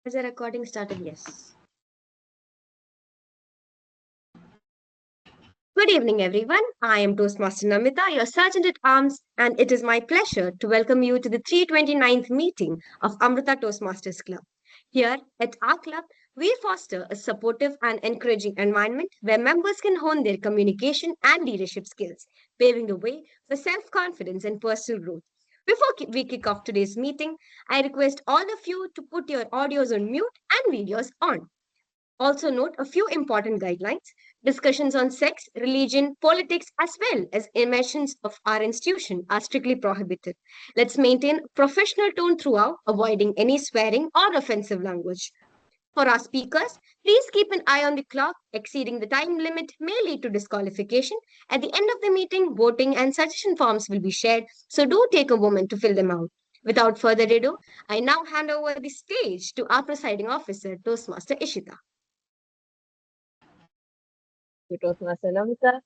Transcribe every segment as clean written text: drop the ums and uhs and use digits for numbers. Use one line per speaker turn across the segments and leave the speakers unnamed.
Is the recording started? Yes. Good evening, everyone. I am Toastmaster Namita, your Sergeant at Arms, and it is my pleasure to welcome you to the 329th meeting of Amrita Toastmasters Club. Here at our club, we foster a supportive and encouraging environment where members can hone their communication and leadership skills, paving the way for self confidence and personal growth. Before we kick off today's meeting, I request all of you to put your audios on mute and videos on. Also, note a few important guidelines. Discussions on sex, religion, politics, as well as emissions of our institution are strictly prohibited. Let's maintain a professional tone throughout, avoiding any swearing or offensive language. For our speakers, please keep an eye on the clock. Exceeding the time limit may lead to disqualification. At the end of the meeting, voting and suggestion forms will be shared, so do take a moment to fill them out. Without further ado, I now hand over the stage to our presiding officer, Toastmaster Ishita.
Toastmaster Namita.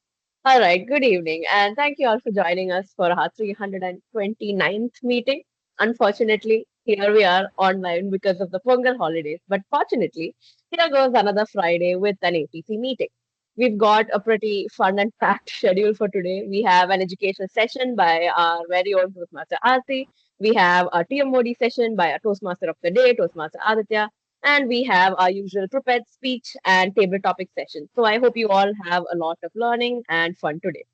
All right, good evening, and thank you all for joining us for our 329th meeting. Unfortunately, here we are online because of the Pongal holidays, but fortunately, here goes another Friday with an ATC meeting. We've got a pretty fun and packed schedule for today. We have an educational session by our very own Toastmaster Aarti. We have a TMOD session by our Toastmaster of the Day, Toastmaster Aditya, and we have our usual prepared speech and table topic session. So I hope you all have a lot of learning and fun today.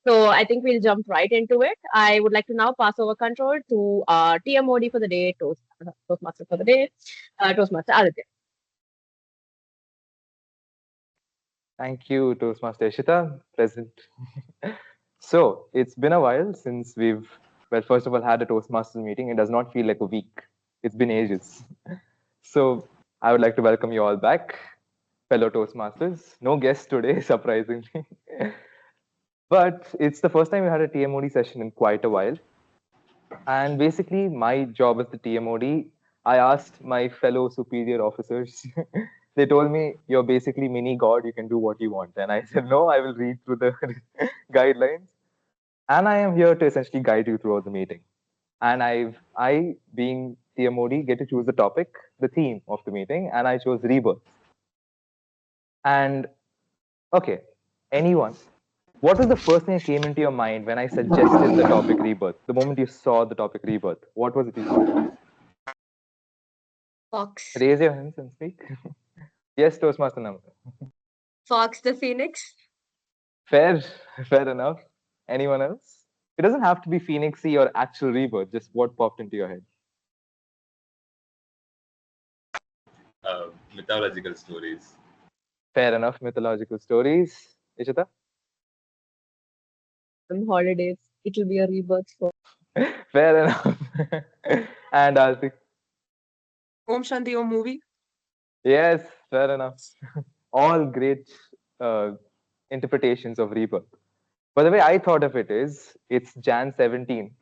So I think we'll jump right into it. I would like to now pass over control to our TMOD for the day, Toastmaster for the day, Toastmaster Aditya.
Thank you, Toastmaster Ishita, present. So, it's been a while since well, first of all, had a Toastmasters meeting. It does not feel like a week. It's been ages. So, I would like to welcome you all back, fellow Toastmasters. No guests today, surprisingly. But it's the first time we had a TMOD session in quite a while. And basically, my job as the TMOD, I asked my fellow superior officers, they told me, you're basically mini God, you can do what you want. And I said, no, I will read through the guidelines. And I am here to essentially guide you throughout the meeting. And I, being TMOD, get to choose the topic, the theme of the meeting, and I chose rebirth. And okay, anyone, what was the first thing that came into your mind when I suggested the topic rebirth? The moment you saw the topic rebirth, what was it you thought?
Fox.
Raise your hands and speak. Yes, Toastmaster number.
Fox the Phoenix.
Fair, fair enough. Anyone else? It doesn't have to be Phoenixy or actual rebirth, just what popped into your head.
Mythological stories.
Fair enough, mythological stories. Ishita?
Some holidays, it will be a rebirth for.
Fair enough. And Alti?
Om Shanti Om movie.
Yes, fair enough. All great interpretations of rebirth. But the way I thought of it is, it's Jan 17th.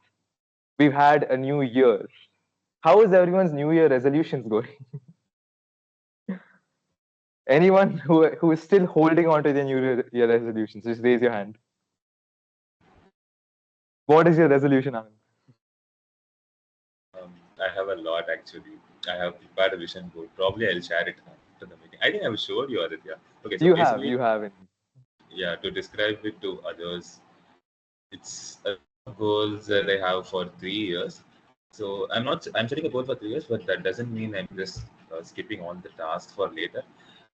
We've had a new year. How is everyone's New Year resolutions going? Anyone who is still holding on to their New Year resolutions, just raise your hand. What is your resolution, Anand?
I have a lot actually. I have prepared a vision board. Probably I'll share it after the meeting. I think I will show you, Aditya. Okay, so
You
basically,
have it.
yeah, to describe it to others, it's a goals that I have for 3 years. So I'm setting a goal for 3 years, but that doesn't mean I'm just skipping all the tasks for later.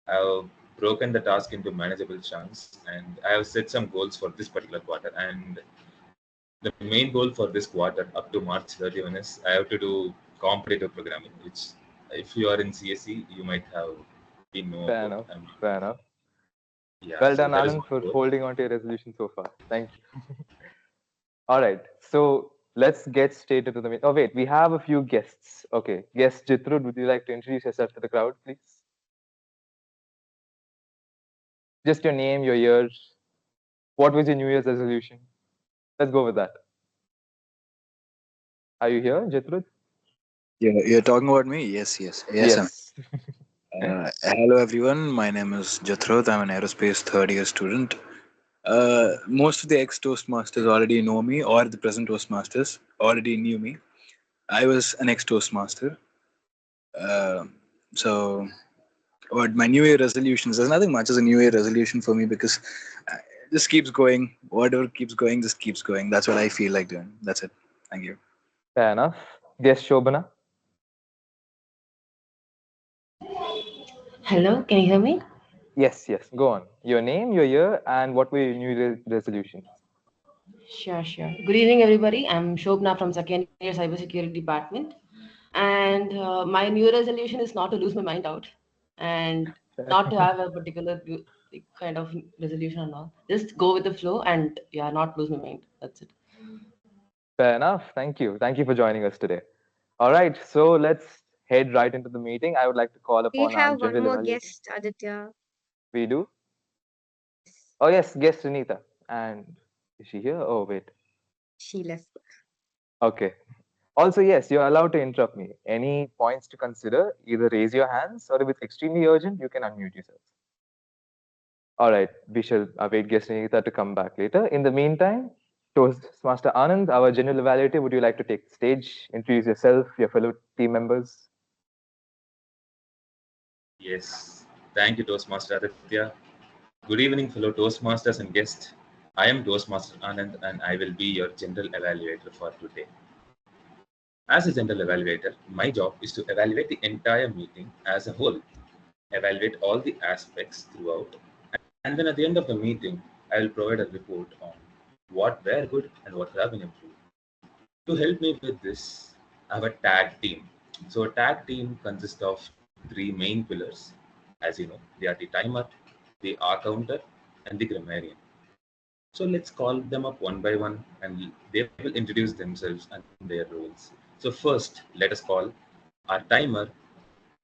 I've broken the task into manageable chunks, and I have set some goals for this particular quarter. And the main goal for this quarter up to March 31 is I have to do competitive programming, which if you are in CSE, you might have been know
Fair
about.
enough. Fair enough.
Yeah,
Well
so
done,
that is
Anand,
one
for
goal.
holding on to your resolution so far. Thank you. All right. So let's get straight into the meeting. Oh, wait, we have a few guests. Okay. Guest Jitrud, would you like to introduce yourself to the crowd, please? Just your name, your year. What was your New Year's resolution? Let's go with that. Are you here, Jitrud?
You're talking about me? Yes.
Yes.
Hello, everyone. My name is Jathrot. I'm an aerospace third year student. Most of the ex Toastmasters already know me, or the present Toastmasters already knew me. I was an ex Toastmaster. Uh, So, what my New Year resolutions? There's nothing much as a New Year resolution for me because it just keeps going. Whatever keeps going, just keeps going. That's what I feel like doing. That's it. Thank you.
Fair enough. Guest Shobana?
Hello, can you hear me?
Yes, yes. Go on. Your name, your year, and what were your New Year resolutions?
Sure, sure. Good evening, everybody. I'm Shobna from second year cybersecurity department, and my new resolution is not to lose my mind out, and not to have a particular like, kind of resolution and all. Just go with the flow, and yeah, not lose my mind. That's it.
Fair enough. Thank you. Thank you for joining us today. All right. So let's head right into the meeting. I would like to call
We
upon our
have one
general
more
evaluator.
guest, Aditya.
We do? Oh, yes. Guest Sunita. And is she here? Oh, wait.
She left.
Okay. Also, yes, you're allowed to interrupt me. Any points to consider, either raise your hands or if it's extremely urgent, you can unmute yourselves. All right, we shall await guest Sunita to come back later. In the meantime, Toastmaster Anand, our general evaluator, would you like to take the stage, introduce yourself, your fellow team members?
Yes. Thank you, Toastmaster Aditya. Good evening, fellow Toastmasters and guests. I am Toastmaster Anand and I will be your general evaluator for today. As a general evaluator, my job is to evaluate the entire meeting as a whole, evaluate all the aspects throughout, and then at the end of the meeting, I will provide a report on what were good and what have been improved. To help me with this, I have a tag team. So a tag team consists of three main pillars. As you know, they are the timer, the R counter, and the grammarian. So let's call them up one by one and they will introduce themselves and their roles. So first, let us call our timer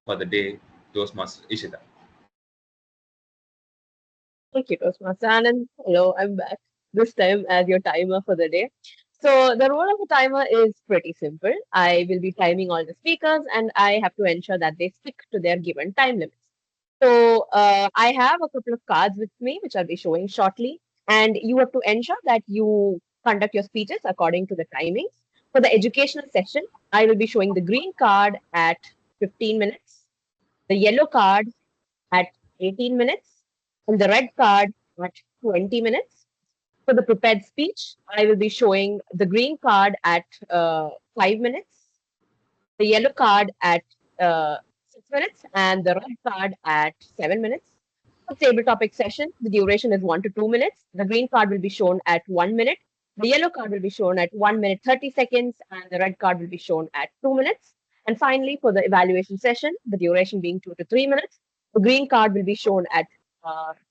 for the day, Toastmaster Ishita.
Thank you, Toastmaster Anand. Hello, I'm back. This time as your timer for the day. So the role of a timer is pretty simple. I will be timing all the speakers and I have to ensure that they stick to their given time limits. So I have a couple of cards with me, which I'll be showing shortly. And you have to ensure that you conduct your speeches according to the timings. For the educational session, I will be showing the green card at 15 minutes, the yellow card at 18 minutes, and the red card at 20 minutes. For the prepared speech, I will be showing the green card at 5 minutes, the yellow card at 6 minutes, and the red card at 7 minutes. For table topic session, the duration is 1 to 2 minutes. The green card will be shown at 1 minute. The yellow card will be shown at 1 minute 30 seconds, and the red card will be shown at 2 minutes. And finally, for the evaluation session, the duration being 2 to 3 minutes, the green card will be shown at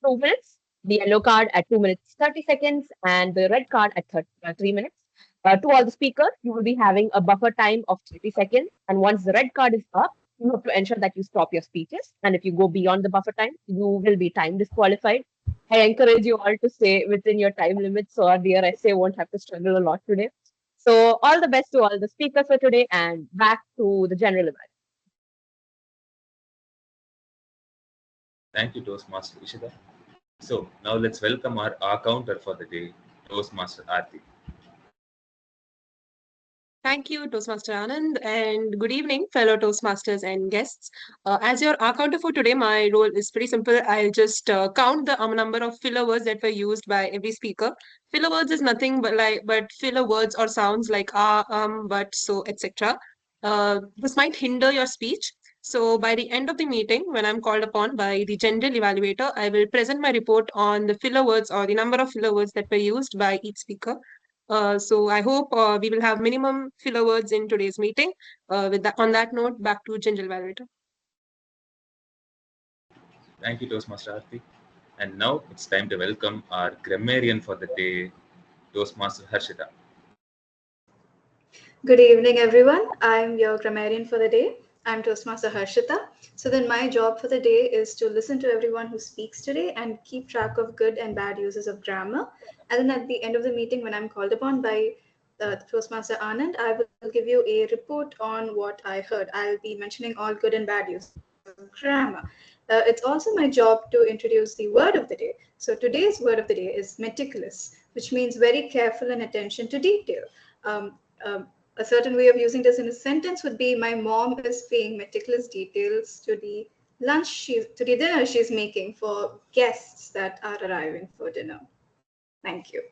2 minutes, the yellow card at 2 minutes 30 seconds, and the red card at 3 minutes. To all the speakers, you will be having a buffer time of 30 seconds. And once the red card is up, you have to ensure that you stop your speeches. And if you go beyond the buffer time, you will be time disqualified. I encourage you all to stay within your time limits so our dear essay won't have to struggle a lot today. So all the best to all the speakers for today and back to the general event.
Thank you, Toastmaster Ishita. So now let's welcome our R counter for the day, Toastmaster Aarti.
Thank you, Toastmaster Anand, and good evening, fellow Toastmasters and guests. As your R counter for today, my role is pretty simple. I'll just count the number of filler words that were used by every speaker. Filler words is nothing but filler words or sounds like but, so, etc. This might hinder your speech. So by the end of the meeting, when I'm called upon by the general evaluator, I will present my report on the filler words or the number of filler words that were used by each speaker. So I hope we will have minimum filler words in today's meeting. On that note, back to general evaluator.
Thank you, Toastmaster Aarti. And now it's time to welcome our grammarian for the day, Toastmaster Harshita.
Good evening, everyone. I'm your grammarian for the day. I'm Toastmaster Harshita. So then my job for the day is to listen to everyone who speaks today and keep track of good and bad uses of grammar. And then at the end of the meeting, when I'm called upon by Toastmaster Anand, I will give you a report on what I heard. I'll be mentioning all good and bad uses of grammar. It's also my job to introduce the word of the day. So today's word of the day is meticulous, which means very careful and attention to detail. Um, A certain way of using this in a sentence would be, my mom is paying meticulous details to the dinner she's making for guests that are arriving for dinner. Thank you.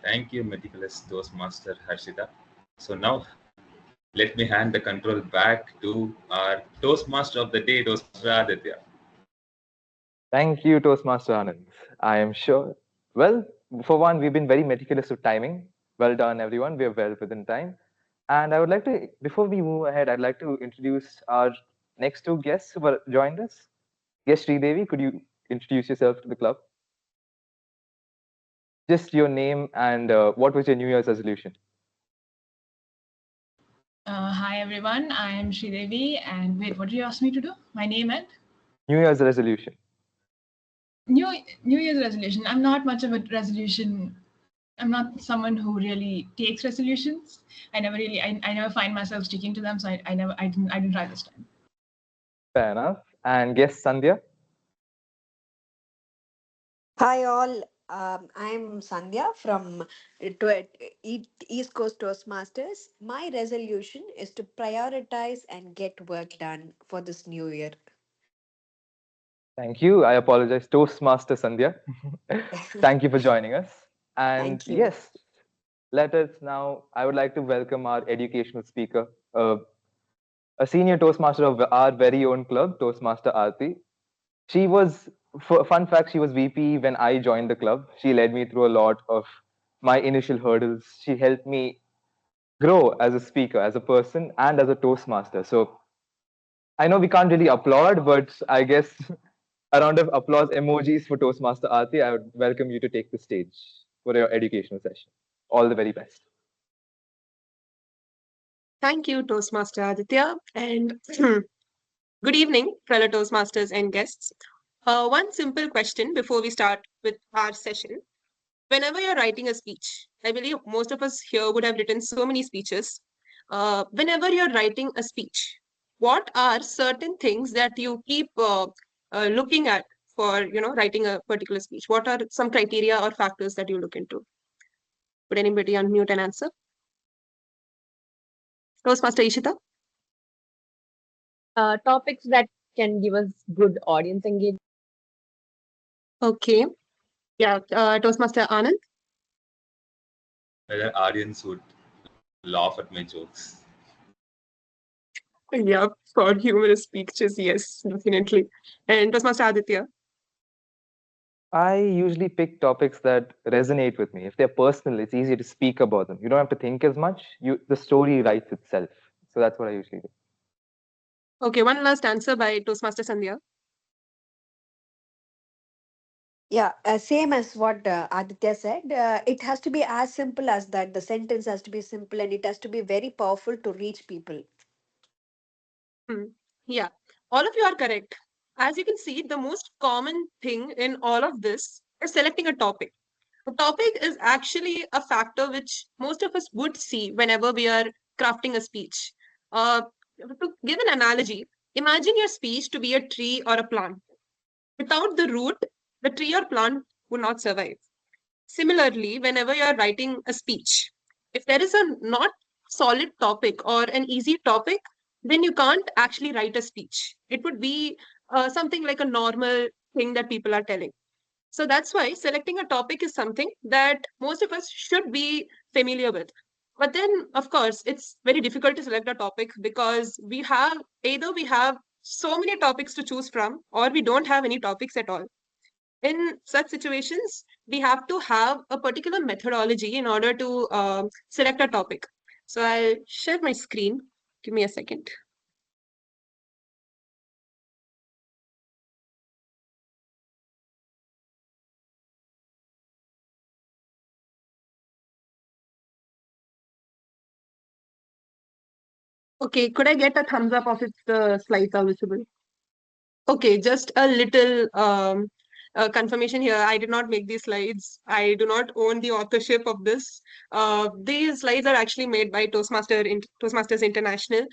Thank you, meticulous Toastmaster Harshita. So now let me hand the control back to our Toastmaster of the day, Toastmaster Aditya.
Thank you, Toastmaster Anand. I am sure. Well, for one, we've been very meticulous with timing. Well done, everyone. We are well within time. And I would like to, before we move ahead, I'd like to introduce our next two guests who have joined us. Guest Devi, could you introduce yourself to the club? Just your name and what was your New Year's resolution?
Hi everyone, I am Sridevi, and wait, what did you ask me to do? My name and
New Year's resolution.
New Year's resolution. I'm not much of a resolution. I'm not someone who really takes resolutions. I never find myself sticking to them, so I didn't try this time.
Fair enough. And guest Sandhya.
Hi all, I'm Sandhya from East Coast Toastmasters. My resolution is to prioritize and get work done for this new year.
Thank you. I apologize, Toastmaster Sandhya. Thank you for joining us. And
Thank you.
yes, let us now, I would like to welcome our educational speaker, a senior Toastmaster of our very own club, Toastmaster Aarti. She was, fun fact, she was VP when I joined the club. She led me through a lot of my initial hurdles. She helped me grow as a speaker, as a person, and as a Toastmaster. So I know we can't really applaud, but I guess a round of applause emojis for Toastmaster Aarti. I would welcome you to take the stage for your educational session. All the very best.
Thank you, Toastmaster Aditya, and good evening, fellow Toastmasters and guests. One simple question before we start with our session. Whenever you're writing a speech, I believe most of us here would have written so many speeches. Whenever you're writing a speech, what are certain things that you keep looking at for writing a particular speech? What are some criteria or factors that you look into? Would anybody unmute and answer? Toastmaster Ishita?
Topics that can give us good audience engagement.
Okay. Yeah, Toastmaster Anand?
Whether audience would laugh at my jokes.
Yeah, for humorous speeches, yes, definitely. And Toastmaster Aditya?
I usually pick topics that resonate with me. If they're personal, it's easy to speak about them. You don't have to think as much. The story writes itself. So that's what I usually do.
Okay, one last answer by Toastmaster Sandhya.
Yeah, same as what Aditya said. It has to be as simple as that. The sentence has to be simple and it has to be very powerful to reach people.
Yeah, all of you are correct. As you can see, the most common thing in all of this is selecting a topic. A topic is actually a factor which most of us would see whenever we are crafting a speech. To give an analogy, imagine your speech to be a tree or a plant. Without the root, the tree or plant would not survive. Similarly, whenever you are writing a speech, if there is a not solid topic or an easy topic, then you can't actually write a speech. It would be something like a normal thing that people are telling. So that's why selecting a topic is something that most of us should be familiar with. But then, of course, it's very difficult to select a topic because either we have so many topics to choose from, or we don't have any topics at all. In such situations, we have to have a particular methodology in order to select a topic. So I'll share my screen. Give me a second. Okay, could I get a thumbs up of if the slides are visible? Okay, just a little confirmation here. I did not make these slides. I do not own the authorship of this. These slides are actually made by Toastmasters International.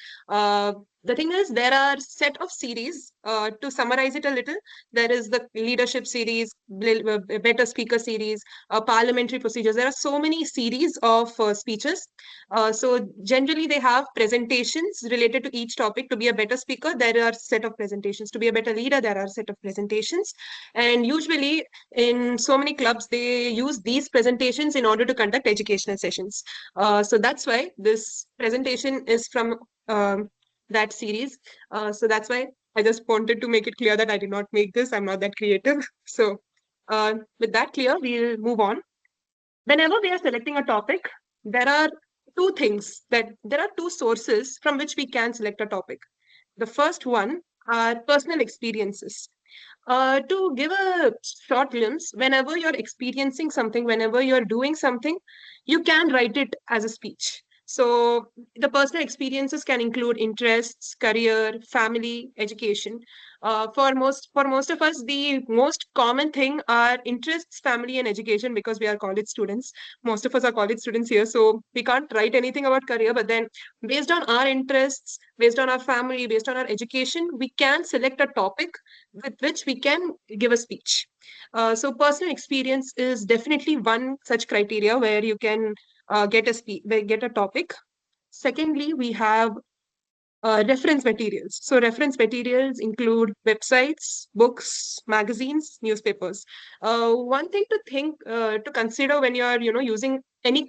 The thing is, there are set of series. To summarize it a little, there is the leadership series, better speaker series, parliamentary procedures. There are so many series of speeches. So generally, they have presentations related to each topic. To be a better speaker, there are set of presentations. To be a better leader, there are set of presentations. And usually, in so many clubs, they use these presentations in order to conduct educational sessions. So that's why this presentation is from that series. So that's why I just wanted to make it clear that I did not make this. I'm not that creative. So with that clear, we'll move on. Whenever we are selecting a topic, there are there are two sources from which we can select a topic. The first one are personal experiences. To give a short glimpse, whenever you're experiencing something, whenever you're doing something, you can write it as a speech. So the personal experiences can include interests, career, family, education. For most of us, the most common thing are interests, family, and education, because we are college students. Most of us are college students here, so we can't write anything about career. But then, based on our interests, based on our family, based on our education, we can select a topic with which we can give a speech. So personal experience is definitely one such criteria where you can get a topic. Secondly, we have reference materials. So reference materials include websites, books, magazines, newspapers. One thing to consider when you are using any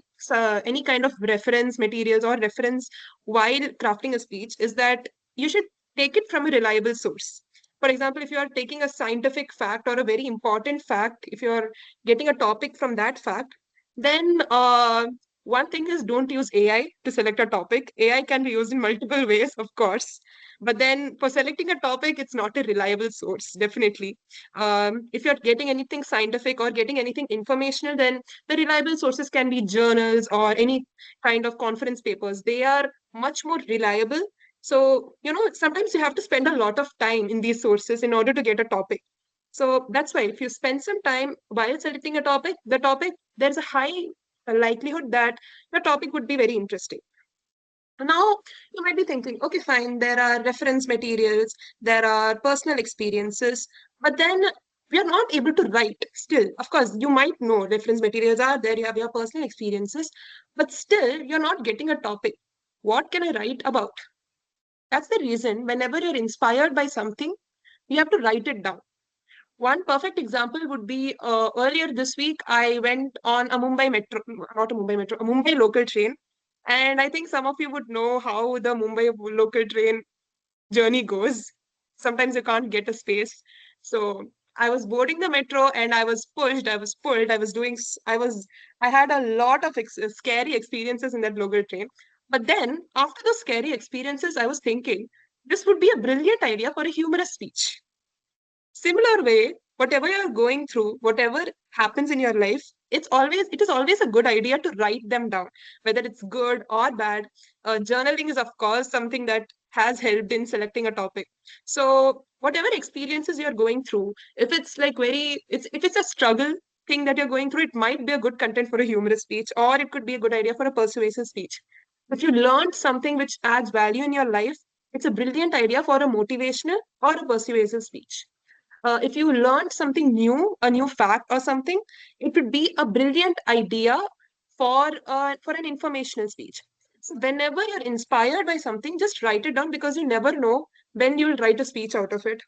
kind of reference materials or reference while crafting a speech is that you should take it from a reliable source. For example, if you are taking a scientific fact or a very important fact, if you are getting a topic from that fact, then one thing is, don't use AI to select a topic. AI can be used in multiple ways, of course. But then for selecting a topic, it's not a reliable source, definitely. If you're getting anything scientific or getting anything informational, then the reliable sources can be journals or any kind of conference papers. They are much more reliable. So, sometimes you have to spend a lot of time in these sources in order to get a topic. So that's why if you spend some time while selecting a topic, there's a high likelihood that the topic would be very interesting. Now, you might be thinking, okay, fine, there are reference materials, there are personal experiences, but then we are not able to write still. Of course, you might know reference materials are there, you have your personal experiences, but still you're not getting a topic. What can I write about? That's the reason whenever you're inspired by something, you have to write it down. One perfect example would be earlier this week, I went on a Mumbai metro, not a Mumbai metro, a Mumbai local train. And I think some of you would know how the Mumbai local train journey goes. Sometimes you can't get a space. So I was boarding the metro and I was pushed, I was pulled, I had a lot of scary experiences in that local train. But then after those scary experiences, I was thinking, this would be a brilliant idea for a humorous speech. Similar way, whatever you're going through, whatever happens in your life, it is always a good idea to write them down, whether it's good or bad. Journaling is, of course, something that has helped in selecting a topic. So whatever experiences you're going through, if it's like if it's a struggle thing that you're going through, it might be a good content for a humorous speech, or it could be a good idea for a persuasive speech. If you learned something which adds value in your life, it's a brilliant idea for a motivational or a persuasive speech. If you learned something new, a new fact or something, it would be a brilliant idea for an informational speech. So whenever you're inspired by something, just write it down, because you never know when you'll write a speech out of it.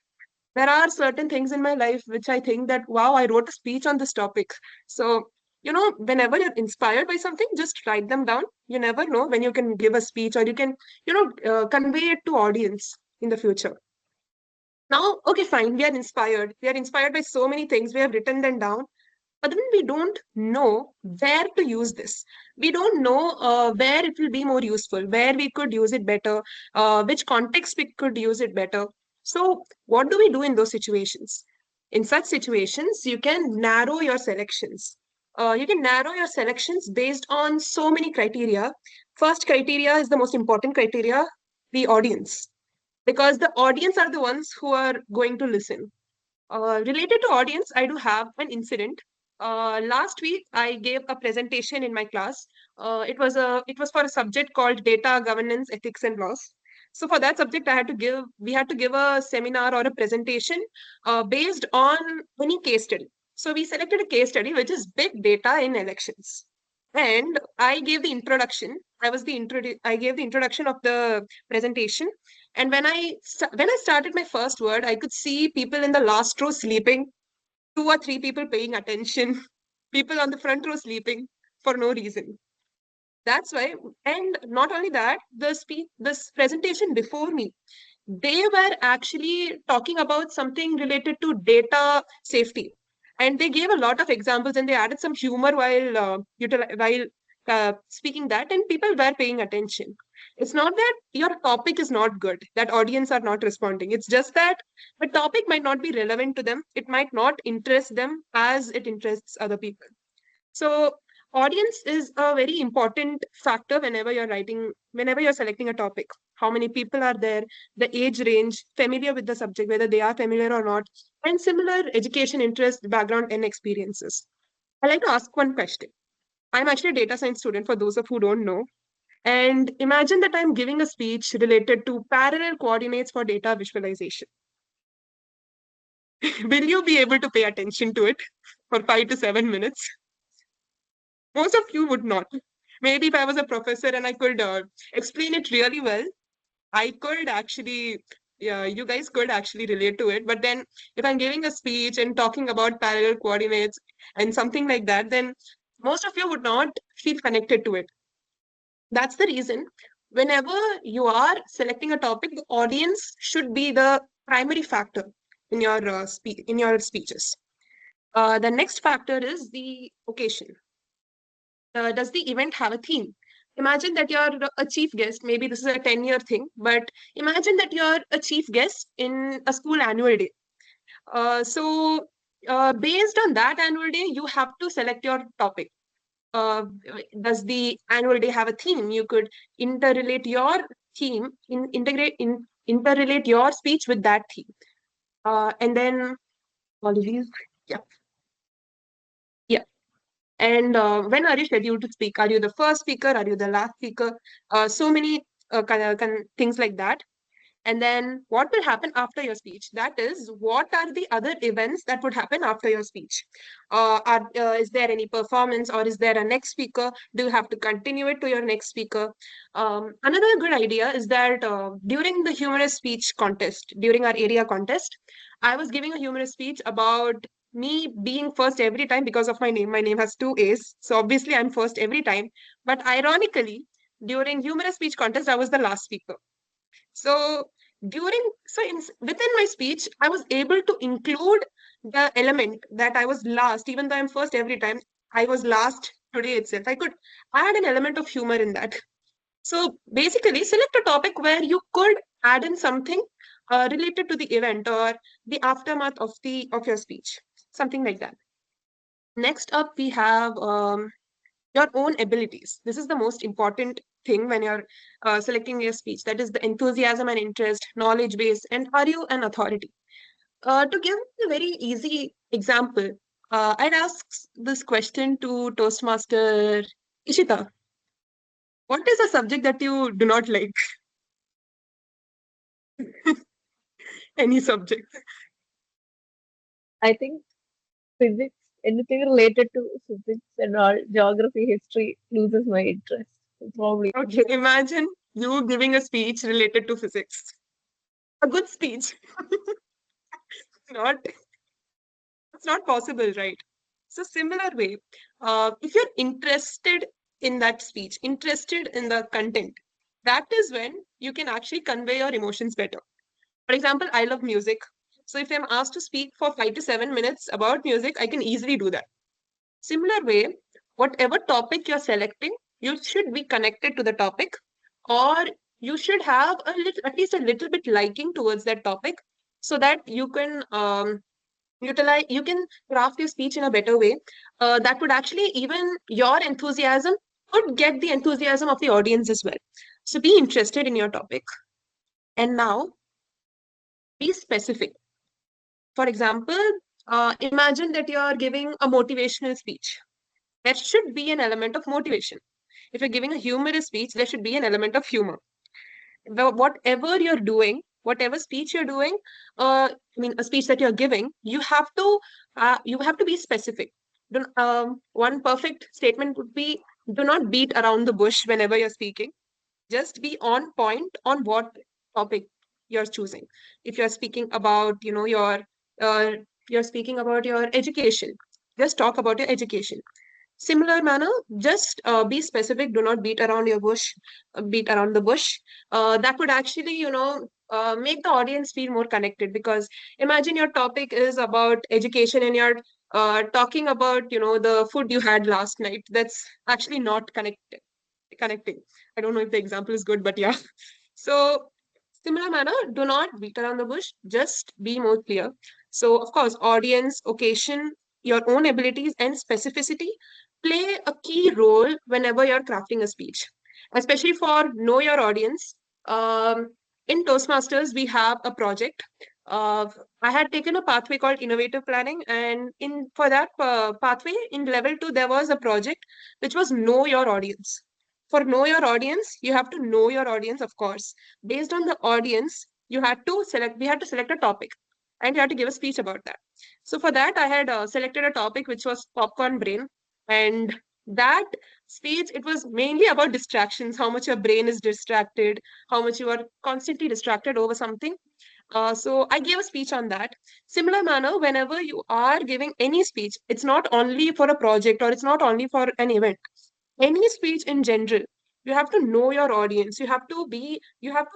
There are certain things in my life which I think that, wow, I wrote a speech on this topic. So, whenever you're inspired by something, just write them down. You never know when you can give a speech, or you can, convey it to audience in the future. Now, okay, fine, we are inspired. We are inspired by so many things. We have written them down, but then we don't know where to use this. We don't know where it will be more useful, where we could use it better, which context we could use it better. So, what do we do in those situations? In such situations, you can narrow your selections. You can narrow your selections based on so many criteria. First criteria is the most important criteria, the audience, because the audience are the ones who are going to listen. Related to audience, I do have an incident. Last week, I gave a presentation in my class. It was for a subject called data governance, ethics, and laws. So for that subject, we had to give a seminar or a presentation based on any case study. So we selected a case study, which is big data in elections. And I gave the introduction. I gave the introduction of the presentation. And when I started my first word, I could see people in the last row sleeping, 2 or 3 people paying attention, people on the front row sleeping for no reason. That's why, and not only that, this presentation before me, they were actually talking about something related to data safety, and they gave a lot of examples and they added some humor while speaking that, and people were paying attention. It's not that your topic is not good, that audience are not responding. It's just that the topic might not be relevant to them. It might not interest them as it interests other people. So audience is a very important factor whenever you're selecting a topic. How many people are there, the age range, familiar with the subject, whether they are familiar or not, and similar education, interest, background, and experiences. I'd like to ask one question. I'm actually a data science student, for those of who don't know. And imagine that I'm giving a speech related to parallel coordinates for data visualization. Will you be able to pay attention to it for 5 to 7 minutes? Most of you would not. Maybe if I was a professor and I could explain it really well, I could actually, yeah, you guys could actually relate to it. But then if I'm giving a speech and talking about parallel coordinates and something like that, then most of you would not feel connected to it. That's the reason whenever you are selecting a topic, the audience should be the primary factor in your speeches. The next factor is the occasion. Does the event have a theme? Imagine that you're a chief guest. Maybe this is a 10-year thing, but imagine that you're a chief guest in a school annual day. Based on that annual day, you have to select your topic. Does the annual day have a theme? You could interrelate your theme, interrelate your speech with that theme. And then all of these, yeah. Yeah. And when are you scheduled to speak? Are you the first speaker? Are you the last speaker? So many things like that. And then what will happen after your speech? That is, what are the other events that would happen after your speech? Is there any performance, or is there a next speaker? Do you have to continue it to your next speaker? Another good idea is that during the humorous speech contest, during our area contest, I was giving a humorous speech about me being first every time because of my name. My name has 2 A's. So obviously I'm first every time. But ironically, during humorous speech contest, I was the last speaker. So within my speech, I was able to include the element that I was last, even though I'm first every time. I was last today itself. I could add an element of humor in that. So basically, select a topic where you could add in something related to the event or the aftermath of your speech, something like that. Next up, we have your own abilities. This is the most important thing when you're selecting your speech. That is the enthusiasm and interest, knowledge base, and are you an authority? To give a very easy example, I'd ask this question to Toastmaster Ishita. What is a subject that you do not like? Any subject.
I think physics, anything related to physics and all, geography, history loses my interest. Probably.
Okay, imagine you giving a speech related to physics. A good speech. Not, it's not possible, right? So similar way, if you're interested in that speech, interested in the content, that is when you can actually convey your emotions better. For example, I love music. So if I'm asked to speak for 5 to 7 minutes about music, I can easily do that. Similar way, whatever topic you're selecting, you should be connected to the topic, or you should have at least a little bit liking towards that topic, so that you can you can craft your speech in a better way. That would actually, even your enthusiasm could get the enthusiasm of the audience as well. So be interested in your topic. And now, be specific. For example, imagine that you're giving a motivational speech. There should be an element of motivation. If you're giving a humorous speech, there should be an element of humor. whatever you're doing, whatever speech you're doing, a speech that you're giving, you have to be specific. One perfect statement would be, do not beat around the bush whenever you're speaking. Just be on point on what topic you're choosing. If you're speaking about, uh, you're speaking about your education, just talk about your education. Similar manner, just be specific. Do not beat around your bush, beat around the bush. That would actually, make the audience feel more connected. Because imagine your topic is about education and you're talking about, the food you had last night. That's actually not connecting. I don't know if the example is good, but yeah. So similar manner, do not beat around the bush, just be more clear. So of course, audience, occasion, your own abilities and specificity play a key role whenever you're crafting a speech, especially for know your audience. Um, in Toastmasters, we have a project. Uh, I had taken a pathway called innovative planning, and in for that pathway in level 2, there was a project which was know your audience. For know your audience, you have to know your audience, of course. Based on the audience, we had to select a topic and you had to give a speech about that. So for that, I had selected a topic which was popcorn brain. And that speech, it was mainly about distractions, how much your brain is distracted, how much you are constantly distracted over something. So I gave a speech on that. Similar manner, whenever you are giving any speech, it's not only for a project or it's not only for an event. Any speech in general, you have to know your audience. You have to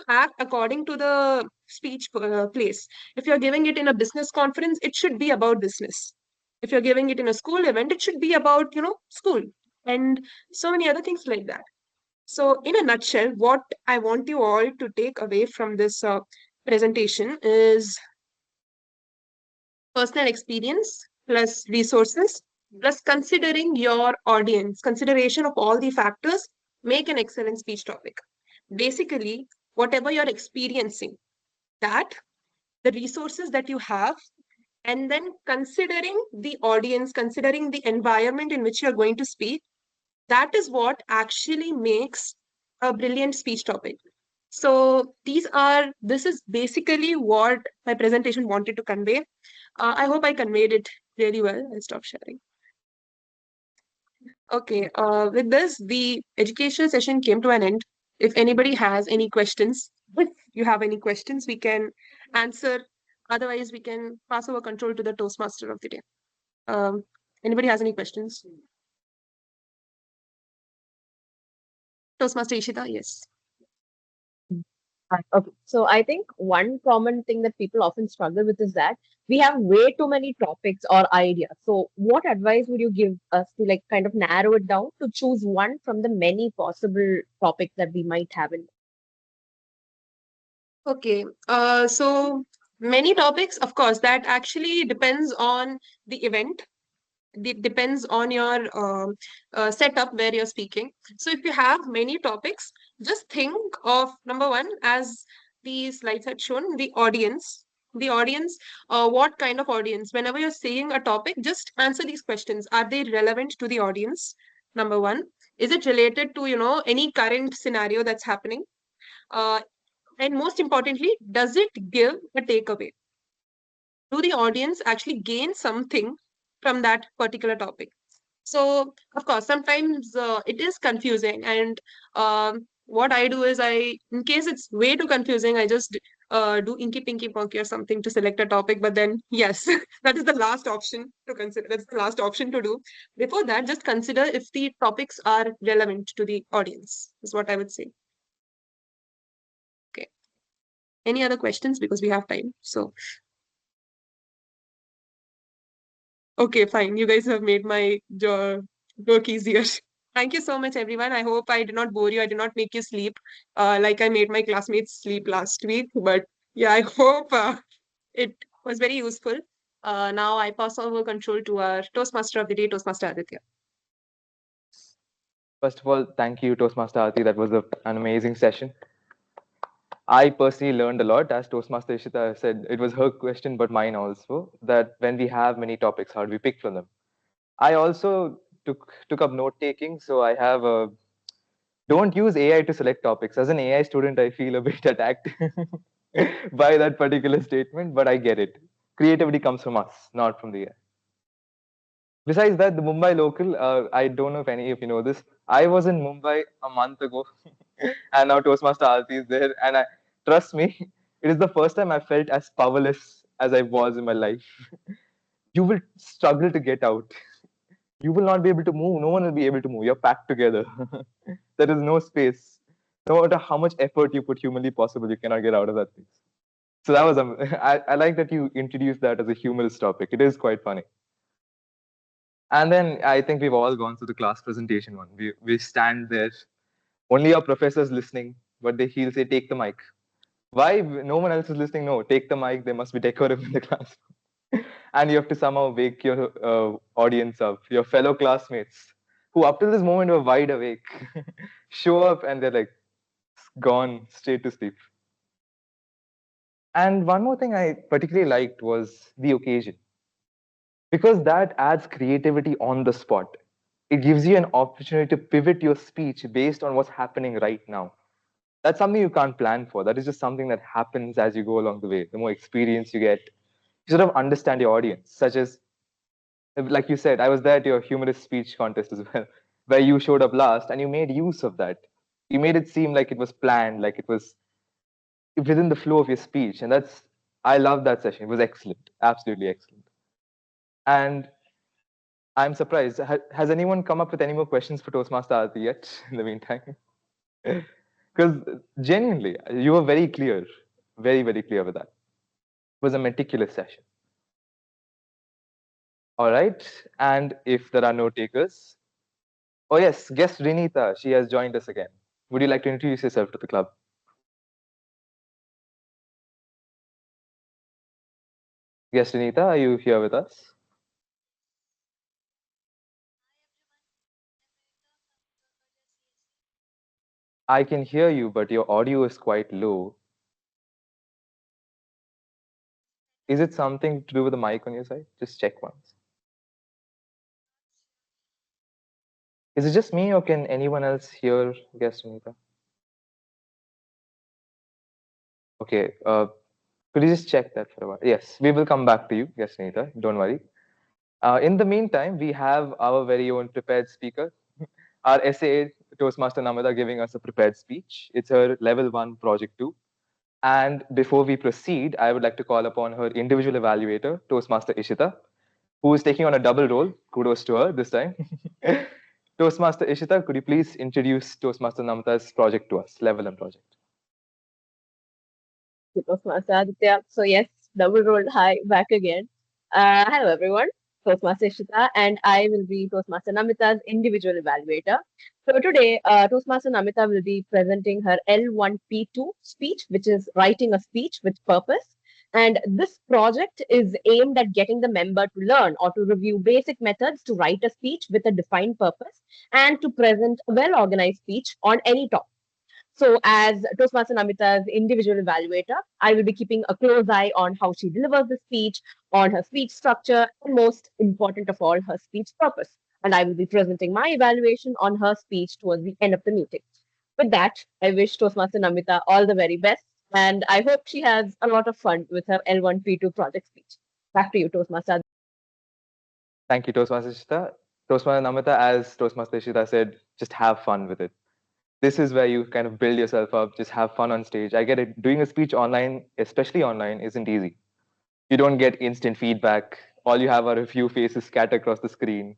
act according to the speech place. If you're giving it in a business conference, it should be about business. If you're giving it in a school event, it should be about, school, and so many other things like that. So, in a nutshell, what I want you all to take away from this presentation is personal experience plus resources plus considering your audience, consideration of all the factors make an excellent speech topic. Basically, whatever you're experiencing, that the resources that you have, and then considering the audience, considering the environment in which you're going to speak, that is what actually makes a brilliant speech topic. So this is basically what my presentation wanted to convey. I hope I conveyed it really well. I'll stop sharing. Okay, with this, the educational session came to an end. If anybody has any questions, if you have any questions, we can answer. Otherwise, we can pass over control to the Toastmaster of the day. Anybody has any questions? Toastmaster Ishita, yes.
Okay. So I think one common thing that people often struggle with is that we have way too many topics or ideas. So what advice would you give us to like kind of narrow it down to choose one from the many possible topics that we might have in?
Okay, so many topics, of course, that actually depends on the event. It depends on your setup where you're speaking. So if you have many topics, just think of number one, as the slides had shown, the audience. The audience, what kind of audience? Whenever you're saying a topic, just answer these questions. Are they relevant to the audience? Number one, is it related to, any current scenario that's happening? Uh, and most importantly, does it give a takeaway? Do the audience actually gain something from that particular topic? So, of course, sometimes it is confusing. And what I do is in case it's way too confusing, I just do inky pinky ponky or something to select a topic. But then, yes, that is the last option to consider. That's the last option to do. Before that, just consider if the topics are relevant to the audience, is what I would say. Okay. Any other questions? Because we have time. So, okay, fine. You guys have made my work easier. Thank you so much, everyone. I hope I did not bore you. I did not make you sleep like I made my classmates sleep last week. But yeah, I hope it was very useful. Now I pass over control to our Toastmaster of the day, Toastmaster Aditya.
First of all, thank you, Toastmaster Aarti. That was an amazing session. I personally learned a lot. As Toastmaster Ishita said, it was her question, but mine also, that when we have many topics, how do we pick from them? I also took up note taking, so I have Don't use AI to select topics. As an AI student, I feel a bit attacked by that particular statement, but I get it. Creativity comes from us, not from the AI. Besides that, the Mumbai local, I don't know if any of you know this. I was in Mumbai a month ago, and now Toastmaster Aarti is there. And trust me, it is the first time I felt as powerless as I was in my life. You will struggle to get out. You will not be able to move. No one will be able to move. You're packed together. There is no space. No matter how much effort you put humanly possible, you cannot get out of that place. So that was, I like that you introduced that as a humorous topic. It is quite funny. And then I think we've all gone through the class presentation one. We stand there, only our professor's listening, but he'll say, take the mic. Why? No one else is listening. No, take the mic. There must be decorum in the class. And you have to somehow wake your audience up, your fellow classmates, who up till this moment were wide awake, show up and they're like gone straight to sleep. And one more thing I particularly liked was the occasion, because that adds creativity on the spot. It gives you an opportunity to pivot your speech based on what's happening right now. That's something you can't plan for. That is just something that happens as you go along the way. The more experience you get, you sort of understand your audience, such as, like you said, I was there at your humorous speech contest as well, where you showed up last and you made use of that. You made it seem like it was planned, like it was within the flow of your speech. And I love that session. It was excellent, absolutely excellent. And I'm surprised. Has anyone come up with any more questions for Toastmaster Aarti yet in the meantime? Because genuinely, you were very clear, very, very clear with that. It was a meticulous session. All right. And if there are no takers, oh yes, guest Renita, she has joined us again. Would you like to introduce yourself to the club? Guest Renita, are you here with us? I can hear you, but your audio is quite low. Is it something to do with the mic on your side? Just check once. Is it just me, or can anyone else hear guest Renita? Okay, could you just check that for a while? Yes, we will come back to you, guest Renita. Don't worry. In the meantime, we have our very own prepared speaker, our SA Toastmaster Namada, giving us a prepared speech. It's her level 1 project 2. And before we proceed, I would like to call upon her individual evaluator, Toastmaster Ishita, who is taking on a double role. Kudos to her this time. Toastmaster Ishita, could you please introduce Toastmaster Namata's project to us, level and project?
Toastmaster Aditya. So yes, double rolled high back again. Hello everyone. Toastmaster Ishita, and I will be Toastmaster Namita's individual evaluator. So today, Toastmaster Namita will be presenting her L1P2 speech, which is writing a speech with purpose. And this project is aimed at getting the member to learn or to review basic methods to write a speech with a defined purpose and to present a well-organized speech on any topic. So, as Toastmaster Namita's individual evaluator, I will be keeping a close eye on how she delivers the speech, on her speech structure, and most important of all, her speech purpose. And I will be presenting my evaluation on her speech towards the end of the meeting. With that, I wish Toastmaster Namita all the very best, and I hope she has a lot of fun with her L1P2 project speech. Back to you, Toastmaster.
Thank you, Toastmaster Ishita. Toastmaster Namita, as Toastmaster Ishita said, just have fun with it. This is where you kind of build yourself up, just have fun on stage. I get it. Doing a speech online, especially online, isn't easy. You don't get instant feedback. All you have are a few faces scattered across the screen.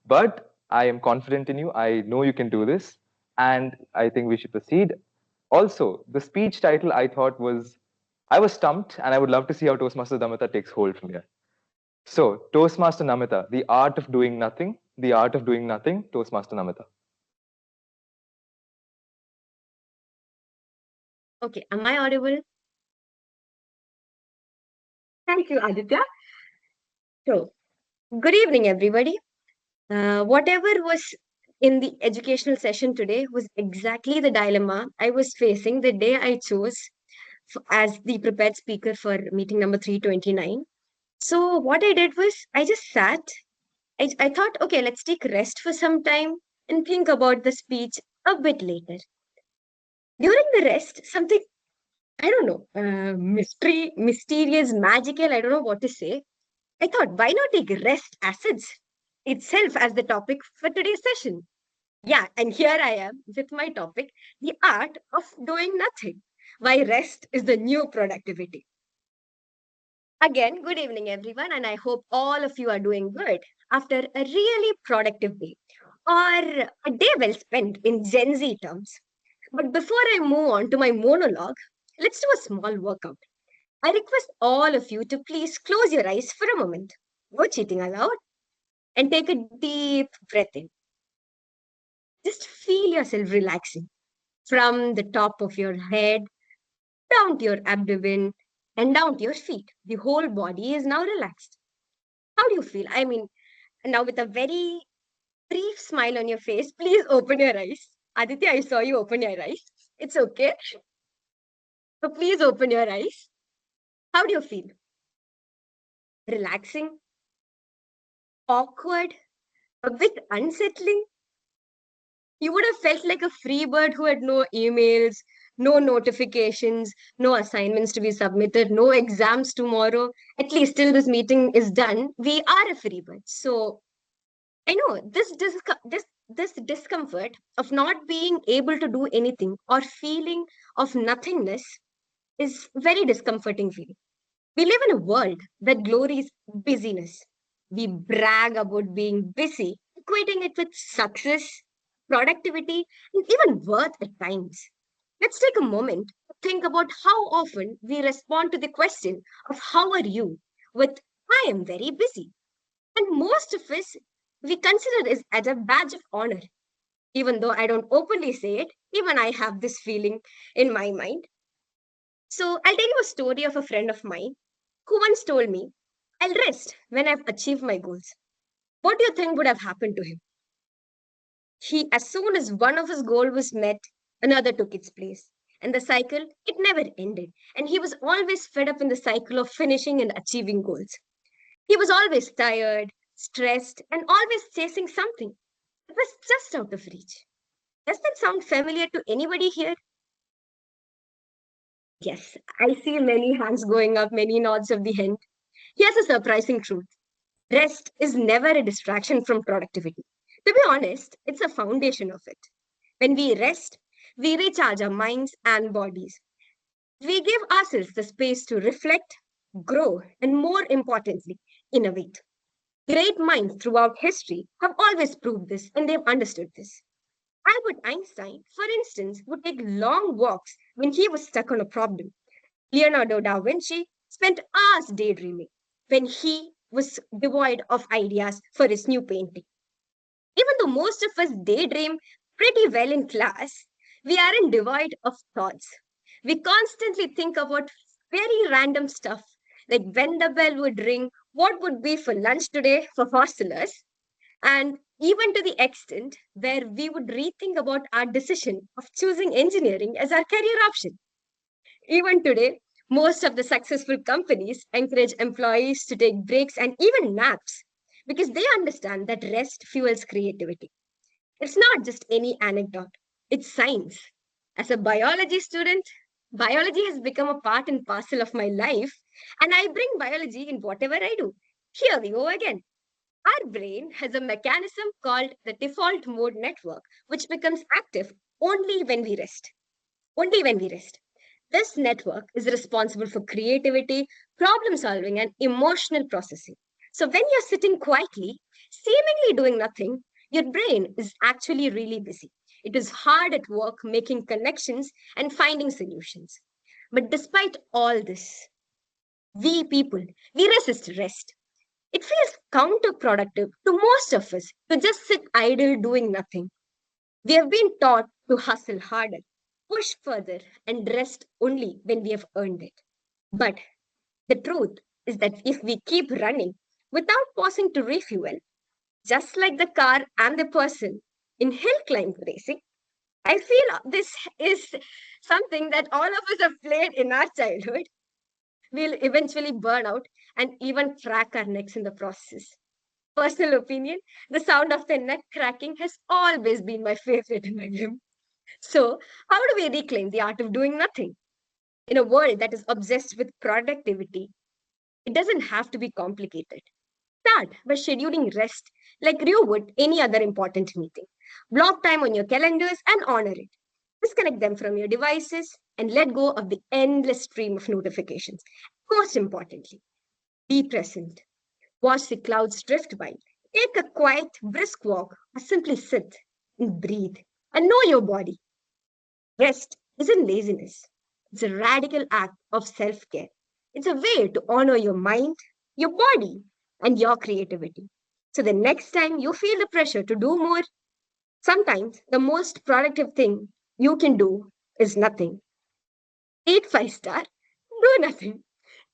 But I am confident in you. I know you can do this. And I think we should proceed. Also, the speech title I thought I was stumped, and I would love to see how Toastmaster Namita takes hold from here. So, Toastmaster Namita, the art of doing nothing, the art of doing nothing, Toastmaster Namita.
Okay, am I audible? Thank you, Aditya. So, good evening, everybody. Whatever was in the educational session today was exactly the dilemma I was facing the day I chose as the prepared speaker for meeting number 329. So, what I did was I just sat. I thought, okay, let's take rest for some time and think about the speech a bit later. During the rest, something, I don't know, mysterious, magical, I don't know what to say. I thought, why not take rest acids itself as the topic for today's session? Yeah, and here I am with my topic, the art of doing nothing. Why rest is the new productivity. Again, good evening, everyone, and I hope all of you are doing good after a really productive day or a day well spent in Gen Z terms. But before I move on to my monologue, let's do a small workout. I request all of you to please close your eyes for a moment. No cheating allowed. And take a deep breath in. Just feel yourself relaxing from the top of your head down to your abdomen and down to your feet. The whole body is now relaxed. How do you feel? I mean, now with a very brief smile on your face, please open your eyes. Aditya, I saw you open your eyes. It's okay. So please open your eyes. How do you feel? Relaxing? Awkward? A bit unsettling? You would have felt like a free bird who had no emails, no notifications, no assignments to be submitted, no exams tomorrow. At least till this meeting is done, we are a free bird. So I know this discomfort of not being able to do anything or feeling of nothingness is very discomforting feeling. We live in a world that glories busyness. We brag about being busy, equating it with success, productivity, and even worth at times. Let's take a moment to think about how often we respond to the question of how are you with I am very busy. And most of us, we consider it as a badge of honor. Even though I don't openly say it, even I have this feeling in my mind. So I'll tell you a story of a friend of mine who once told me, I'll rest when I've achieved my goals. What do you think would have happened to him? As soon as one of his goals was met, another took its place. And the cycle, it never ended. And he was always fed up in the cycle of finishing and achieving goals. He was always tired, stressed, and always chasing something that was just out of reach. Does that sound familiar to anybody here? Yes, I see many hands going up, many nods of the head. Here's a surprising truth. Rest is never a distraction from productivity. To be honest, it's a foundation of it. When we rest, we recharge our minds and bodies. We give ourselves the space to reflect, grow, and more importantly, innovate. Great minds throughout history have always proved this and they've understood this. Albert Einstein, for instance, would take long walks when he was stuck on a problem. Leonardo da Vinci spent hours daydreaming when he was devoid of ideas for his new painting. Even though most of us daydream pretty well in class, we aren't devoid of thoughts. We constantly think about very random stuff, like when the bell would ring, what would be for lunch today for hostelers, and even to the extent where we would rethink about our decision of choosing engineering as our career option. Even today, most of the successful companies encourage employees to take breaks and even naps because they understand that rest fuels creativity. It's not just any anecdote, it's science. As a biology student, biology has become a part and parcel of my life, and I bring biology in whatever I do. Here we go again. Our brain has a mechanism called the default mode network, which becomes active only when we rest. Only when we rest. This network is responsible for creativity, problem solving, and emotional processing. So, when you're sitting quietly, seemingly doing nothing, your brain is actually really busy. It is hard at work making connections and finding solutions. But despite all this, we people, we resist rest. It feels counterproductive to most of us to just sit idle doing nothing. We have been taught to hustle harder, push further, and rest only when we have earned it. But the truth is that if we keep running without pausing to refuel, just like the car and the person in hill climb racing, I feel this is something that all of us have played in our childhood. We'll eventually burn out and even crack our necks in the process. Personal opinion, the sound of the neck cracking has always been my favorite in my gym. So, how do we reclaim the art of doing nothing? In a world that is obsessed with productivity, it doesn't have to be complicated. Start by scheduling rest like you would any other important meeting. Block time on your calendars and honor it. Disconnect them from your devices and let go of the endless stream of notifications. Most importantly, be present. Watch the clouds drift by. Take a quiet, brisk walk or simply sit and breathe and know your body. Rest isn't laziness, it's a radical act of self care. It's a way to honor your mind, your body, and your creativity. So the next time you feel the pressure to do more, sometimes the most productive thing you can do is nothing. Eat 5 star, do nothing.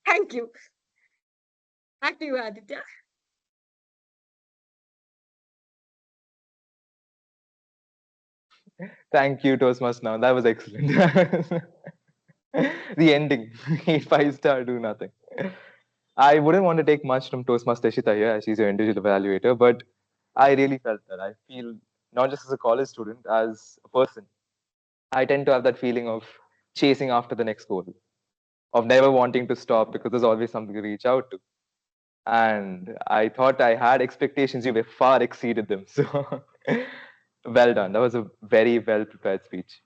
Thank you. Back to you, Aditya.
Thank you, Toastmasters. Now that was excellent. The ending, 5 star, do nothing. I wouldn't want to take much from Toastmaster Ishita here, as she's your individual evaluator, but I really felt that. I feel not just as a college student, as a person, I tend to have that feeling of chasing after the next goal, of never wanting to stop because there's always something to reach out to. And I thought I had expectations, you far exceeded them. So well done. That was a very well prepared speech.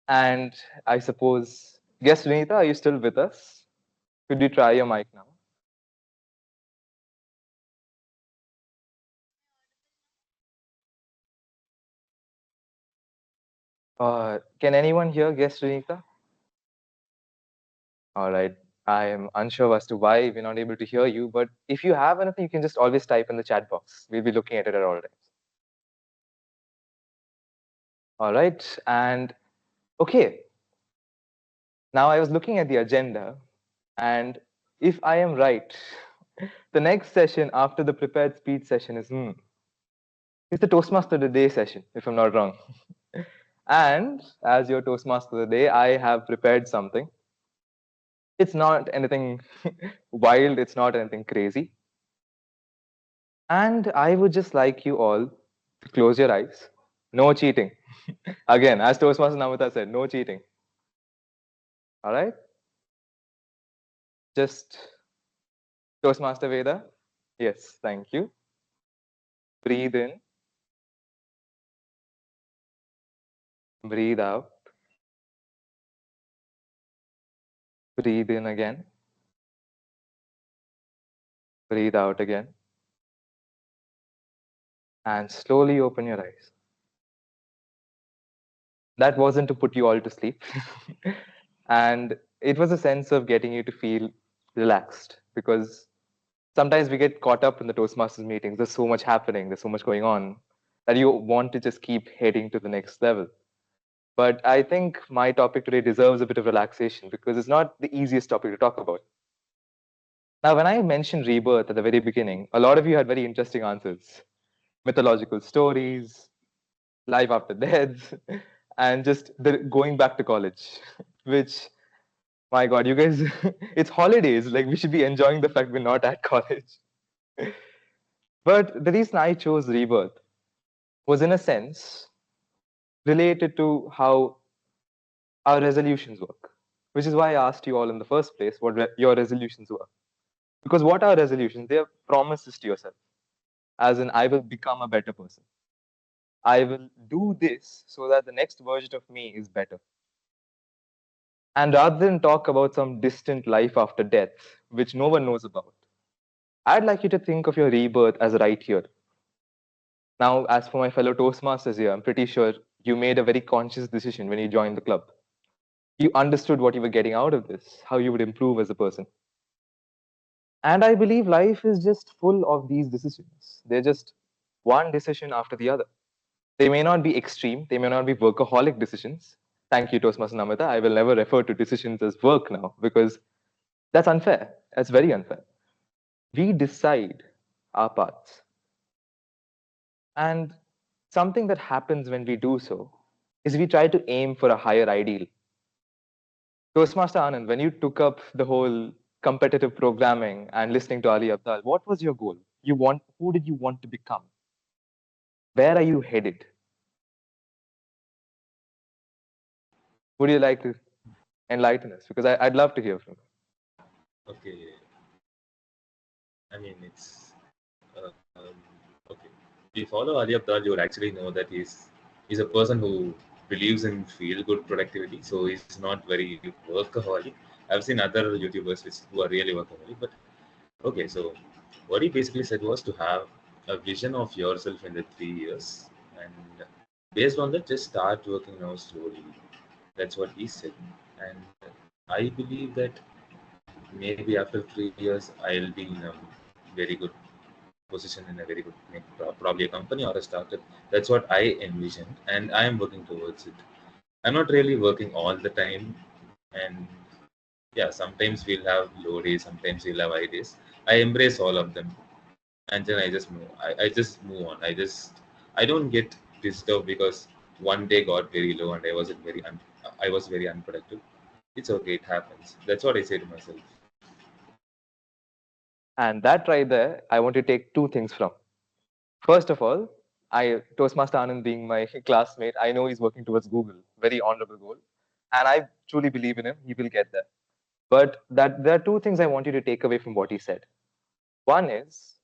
And I suppose, guest Sunita, are you still with us? Could you try your mic now? Can anyone hear guest Sunita? All right. I am unsure as to why we're not able to hear you, but if you have anything, you can just always type in the chat box. We'll be looking at it at all times. All right. And okay. Now I was looking at the agenda, and if I am right, the next session after the prepared speech session is it's the Toastmaster of the Day session, if I'm not wrong. And as your Toastmaster of the Day, I have prepared something. It's not anything wild, it's not anything crazy. And I would just like you all to close your eyes. No cheating. Again, as Toastmaster Namita said, no cheating. All right? Just Toastmaster Veda. Yes, thank you. Breathe in, breathe out, breathe in again, breathe out again, and slowly open your eyes. That wasn't to put you all to sleep. And it was a sense of getting you to feel relaxed because sometimes we get caught up in the Toastmasters meetings. There's so much happening, there's so much going on that you want to just keep heading to the next level. But I think my topic today deserves a bit of relaxation because it's not the easiest topic to talk about. Now, when I mentioned rebirth at the very beginning, a lot of you had very interesting answers. Mythological stories, life after death, and just the going back to college, which, my God, you guys, it's holidays. Like, we should be enjoying the fact we're not at college. But the reason I chose rebirth was, in a sense, related to how our resolutions work, which is why I asked you all in the first place what your resolutions were. Because what are resolutions? They are promises to yourself, as in, I will become a better person. I will do this so that the next version of me is better. And rather than talk about some distant life after death, which no one knows about, I'd like you to think of your rebirth as right here. Now, as for my fellow Toastmasters here, I'm pretty sure you made a very conscious decision when you joined the club. You understood what you were getting out of this, how you would improve as a person. And I believe life is just full of these decisions. They're just one decision after the other. They may not be extreme, they may not be workaholic decisions. Thank you, Toastmaster Namita. I will never refer to decisions as work now because that's unfair. That's very unfair. We decide our paths. And something that happens when we do so is we try to aim for a higher ideal. Toastmaster Anand, when you took up the whole competitive programming and listening to Ali Abdal, what was your goal? Who did you want to become? Where are you headed? Would you like to enlighten us? Because I'd love to hear from you.
Okay. I mean, it's okay. If you follow Ali Abdal, you would actually know that he's a person who believes in feel good productivity. So he's not very workaholic. I've seen other YouTubers who are really workaholic, but okay. So what he basically said was to have a vision of yourself in the 3 years, and based on that, just start working now slowly. That's what he said, and I believe that maybe after 3 years I'll be in a very good position in a very good, probably a company or a startup. That's what I envision, and I am working towards it. I'm not really working all the time, and yeah, sometimes we'll have low days, sometimes we'll have high days. I embrace all of them, and then I just move. I just move on. I don't get disturbed because one day got very low and I was very unproductive. It's okay, it happens. That's what I say to myself.
And that right there, I want to take two things from. First of all, Toastmaster Anand being my classmate, I know he's working towards Google, very honorable goal. And I truly believe in him, he will get there. But that there are two things I want you to take away from what he said. One is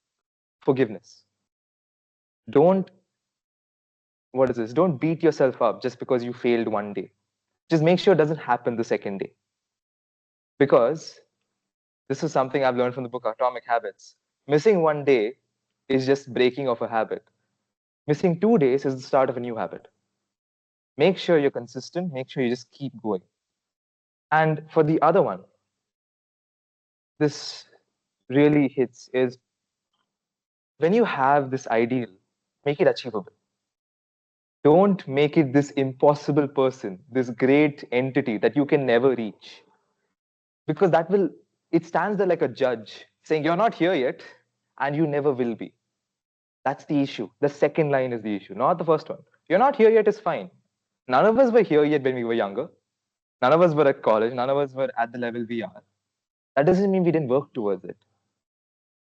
forgiveness. Don't, what is this? Don't beat yourself up just because you failed one day. Just make sure it doesn't happen the second day. Because this is something I've learned from the book Atomic Habits. Missing one day is just breaking of a habit. Missing 2 days is the start of a new habit. Make sure you're consistent. Make sure you just keep going. And for the other one, this really hits is when you have this ideal, make it achievable. Don't make it this impossible person, this great entity that you can never reach. Because it stands there like a judge saying, you're not here yet, and you never will be. That's the issue. The second line is the issue, not the first one. You're not here yet is fine. None of us were here yet when we were younger. None of us were at college. None of us were at the level we are. That doesn't mean we didn't work towards it.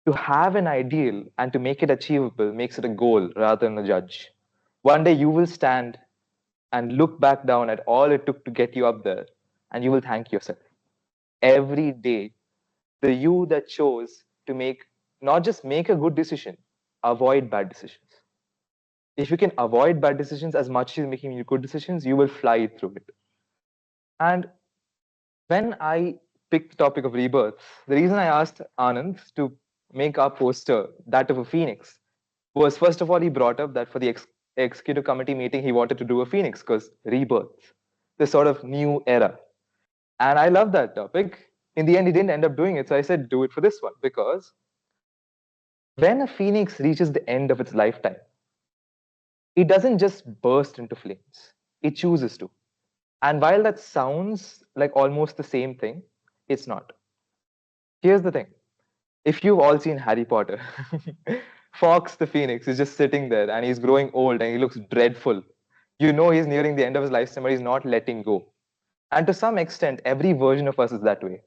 To have an ideal and to make it achievable makes it a goal rather than a judge. One day you will stand and look back down at all it took to get you up there, and you will thank yourself. Every day, the you that chose to not just make a good decision, avoid bad decisions. If you can avoid bad decisions as much as making good decisions, you will fly through it. And when I picked the topic of rebirth, the reason I asked Anand to make our poster that of a phoenix was, first of all, he brought up that for the executive committee meeting, he wanted to do a phoenix because rebirth, this sort of new era. And I love that topic. In the end, he didn't end up doing it. So I said, do it for this one, because when a phoenix reaches the end of its lifetime, it doesn't just burst into flames, it chooses to. And while that sounds like almost the same thing, it's not. Here's the thing. If you've all seen Harry Potter, Fox the Phoenix is just sitting there and he's growing old and he looks dreadful. You know he's nearing the end of his lifetime, but he's not letting go. And to some extent, every version of us is that way.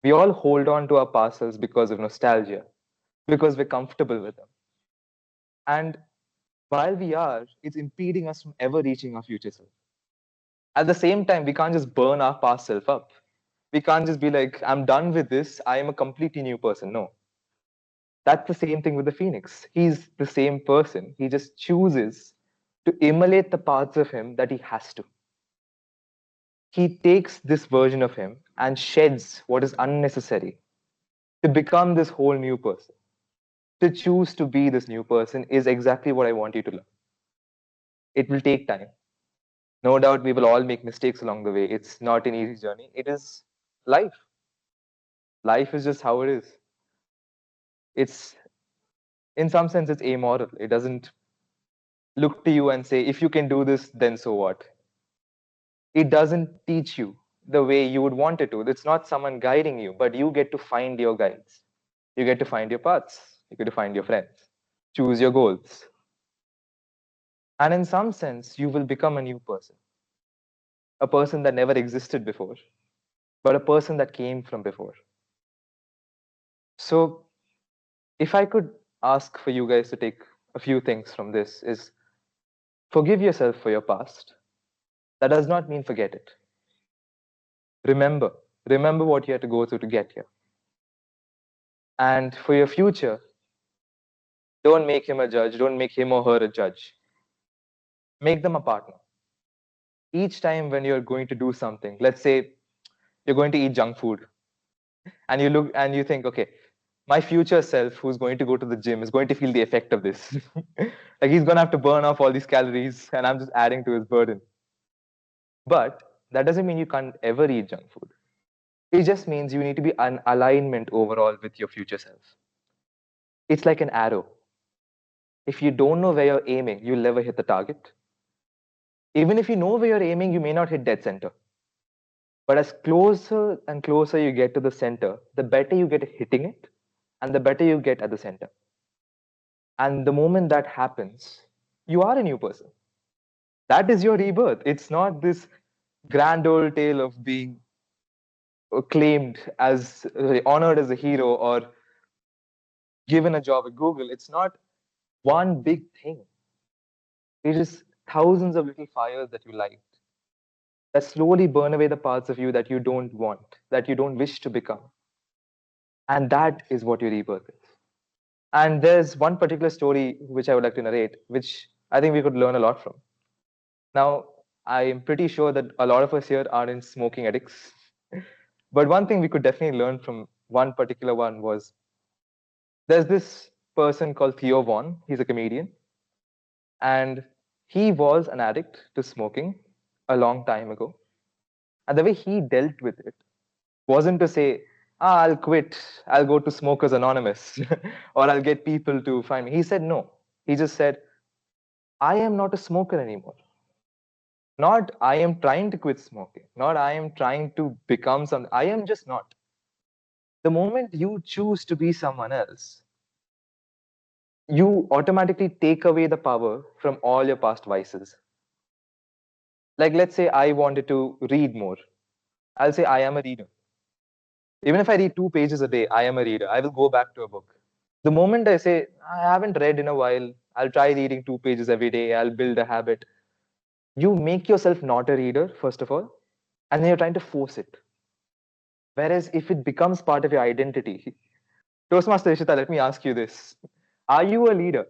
We all hold on to our past selves because of nostalgia, because we're comfortable with them. And while we are, it's impeding us from ever reaching our future self. At the same time, we can't just burn our past self up. We can't just be like, I'm done with this. I am a completely new person. No. That's the same thing with the Phoenix. He's the same person. He just chooses to immolate the parts of him that he has to. He takes this version of him and sheds what is unnecessary to become this whole new person. To choose to be this new person is exactly what I want you to learn. It will take time. No doubt we will all make mistakes along the way. It's not an easy journey. It is life. Life is just how it is. It's, in some sense, it's amoral. It doesn't look to you and say, if you can do this, then so what? It doesn't teach you the way you would want it to. It's not someone guiding you, but you get to find your guides. You get to find your paths. You get to find your friends. Choose your goals. And in some sense, you will become a new person. A person that never existed before, but a person that came from before. So if I could ask for you guys to take a few things from this is, forgive yourself for your past. That does not mean forget it. Remember what you had to go through to get here. And for your future, don't make him a judge. Don't make him or her a judge. Make them a partner. Each time when you're going to do something, let's say you're going to eat junk food, and you look and you think, okay, my future self who's going to go to the gym is going to feel the effect of this. Like he's going to have to burn off all these calories, and I'm just adding to his burden. But that doesn't mean you can't ever eat junk food. It just means you need to be an alignment overall with your future self. It's like an arrow. If you don't know where you're aiming, you'll never hit the target. Even if you know where you're aiming, you may not hit dead center. But as closer and closer you get to the center, the better you get at hitting it, and the better you get at the center. And the moment that happens, you are a new person. That is your rebirth. It's not this grand old tale of being acclaimed as honored as a hero or given a job at Google. It's not one big thing. It is thousands of little fires that you light that slowly burn away the parts of you that you don't want, that you don't wish to become. And that is what your rebirth is. And there's one particular story which I would like to narrate, which I think we could learn a lot from. Now, I'm pretty sure that a lot of us here aren't smoking addicts. But one thing we could definitely learn from one particular one was there's this person called Theo Von. He's a comedian. And he was an addict to smoking a long time ago. And the way he dealt with it wasn't to say, I'll quit, I'll go to Smokers Anonymous, or I'll get people to find me. He said no. He just said, I am not a smoker anymore. Not I am trying to quit smoking, not I am trying to become something. I am just not. The moment you choose to be someone else, you automatically take away the power from all your past vices. Like, let's say I wanted to read more. I'll say I am a reader. Even if I read 2 pages a day, I am a reader. I will go back to a book. The moment I say, I haven't read in a while, I'll try reading 2 pages every day, I'll build a habit. You make yourself not a reader, first of all, and then you're trying to force it. Whereas if it becomes part of your identity, Toastmaster Ishita, let me ask you this. Are you a leader?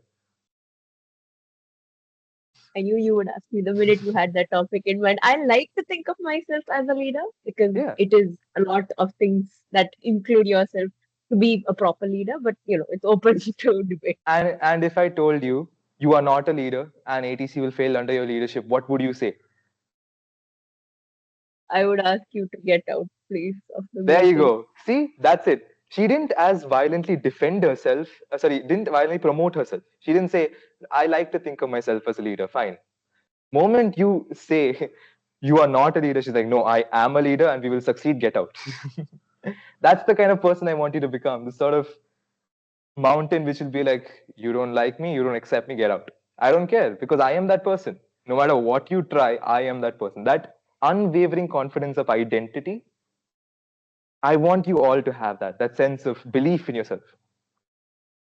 I knew you would ask me the minute you had that topic in mind. I like to think of myself as a leader because
Yeah.
it is a lot of things that include yourself to be a proper leader, but it's open to debate.
And if I told you you are not a leader and ATC will fail under your leadership, what would you say?
I would ask you to get out, please, of the
There you
meeting.
go. See, that's it. She didn't as violently defend herself. Didn't violently promote herself. She didn't say, I like to think of myself as a leader. Fine. Moment you say you are not a leader, she's like, no, I am a leader and we will succeed. Get out. That's the kind of person I want you to become. This sort of mountain which will be like, you don't like me, you don't accept me, get out. I don't care because I am that person. No matter what you try, I am that person. That unwavering confidence of identity, I want you all to have that sense of belief in yourself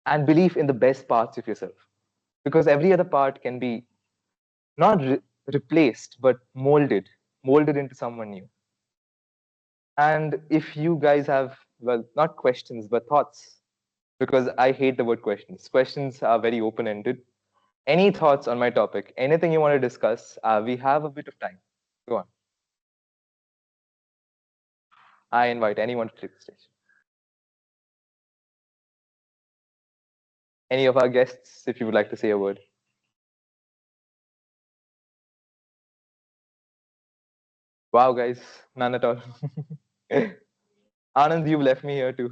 and belief in the best parts of yourself. Because every other part can be not replaced, but molded into someone new. And if you guys have, well, not questions, but thoughts, because I hate the word questions. Questions are very open ended. Any thoughts on my topic? Anything you want to discuss? We have a bit of time. Go on. I invite anyone to take the stage. Any of our guests, if you would like to say a word. Wow, guys, none at all. Anand, you've left me here too.